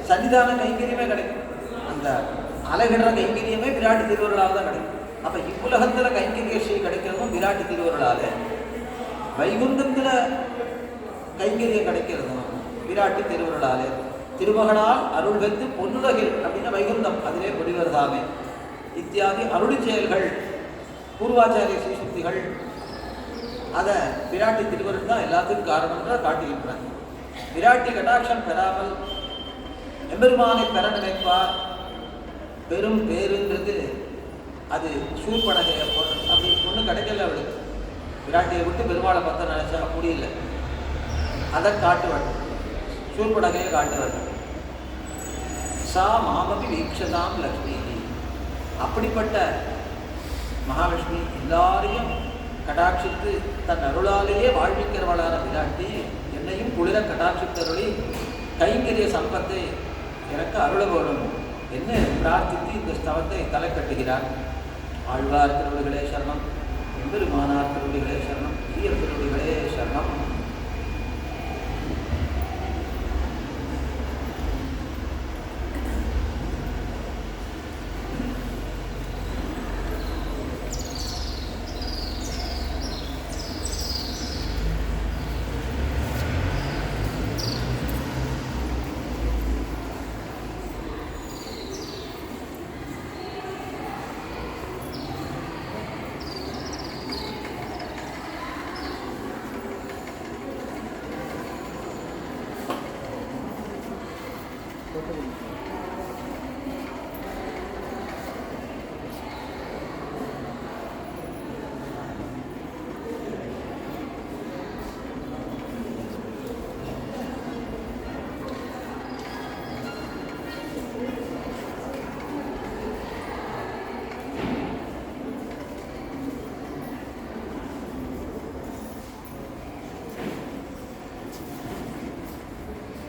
சன்னிதான கைங்கரியமே கிடைக்கும். அந்த அழகிடுற கைங்கரியமே விராட்டி திருவருளால் தான் கிடைக்கும். அப்போ இவ்வுலகத்தில் கைங்கரிய ஸ்ரீ கிடைக்கிறதும் விராட்டி திருவருளால், வைகுந்தத்தில் கைங்கரியம் கிடைக்கிறதும் விராட்டி திருவருளாலே. திருமகளால் அருள் பெற்று பொன்னுலகில் அப்படின்னா வைகுந்தம் அதிலே பொலிவர்தாமே இத்தியாதி அருளி செயல்கள் பூர்வாச்சாரிய ஸ்ரீசுக்திகள் அதை விராட்டி திருவருள் தான் எல்லாத்துக்கும் காரணம்ன்றதை காட்டுகின்றார். விராட்டி கடாட்சம் பெறாமல் எம்பெருமானை பெற நினைப்பார் பெரும் பேருன்றது அது சூர்பனகையை பொண்ணு அப்படி பொண்ணு கிடைக்கல அவளுக்கு. விராட்டியை விட்டு பெருமாளை பற்ற நினைச்சா முடியல. அதை காட்டுவாள், சூர்பனகையை காட்டுவாள். சா மாமபி வீக்ஷதாம் லக்ஷ்மி, அப்படிப்பட்ட மகாலட்சுமி எல்லாரையும் கடாட்சித்து தன் அருளாலேயே வாழ்விக்கிறவளான விராட்டி என்னையும் குளிர கடாட்சித்தருளி கைங்கரிய சம்பத்தை எனக்கு அருள வேணும் என்று பிரார்த்தித்து இந்த ஸ்தவத்தை தலை கட்டுகிறார். ஆழ்வார் திருவடிகளே சரணம், எம்பெருமானார் திருவடிகளே சரணம், ஈய திருவடிகளே சரணம். Thank you.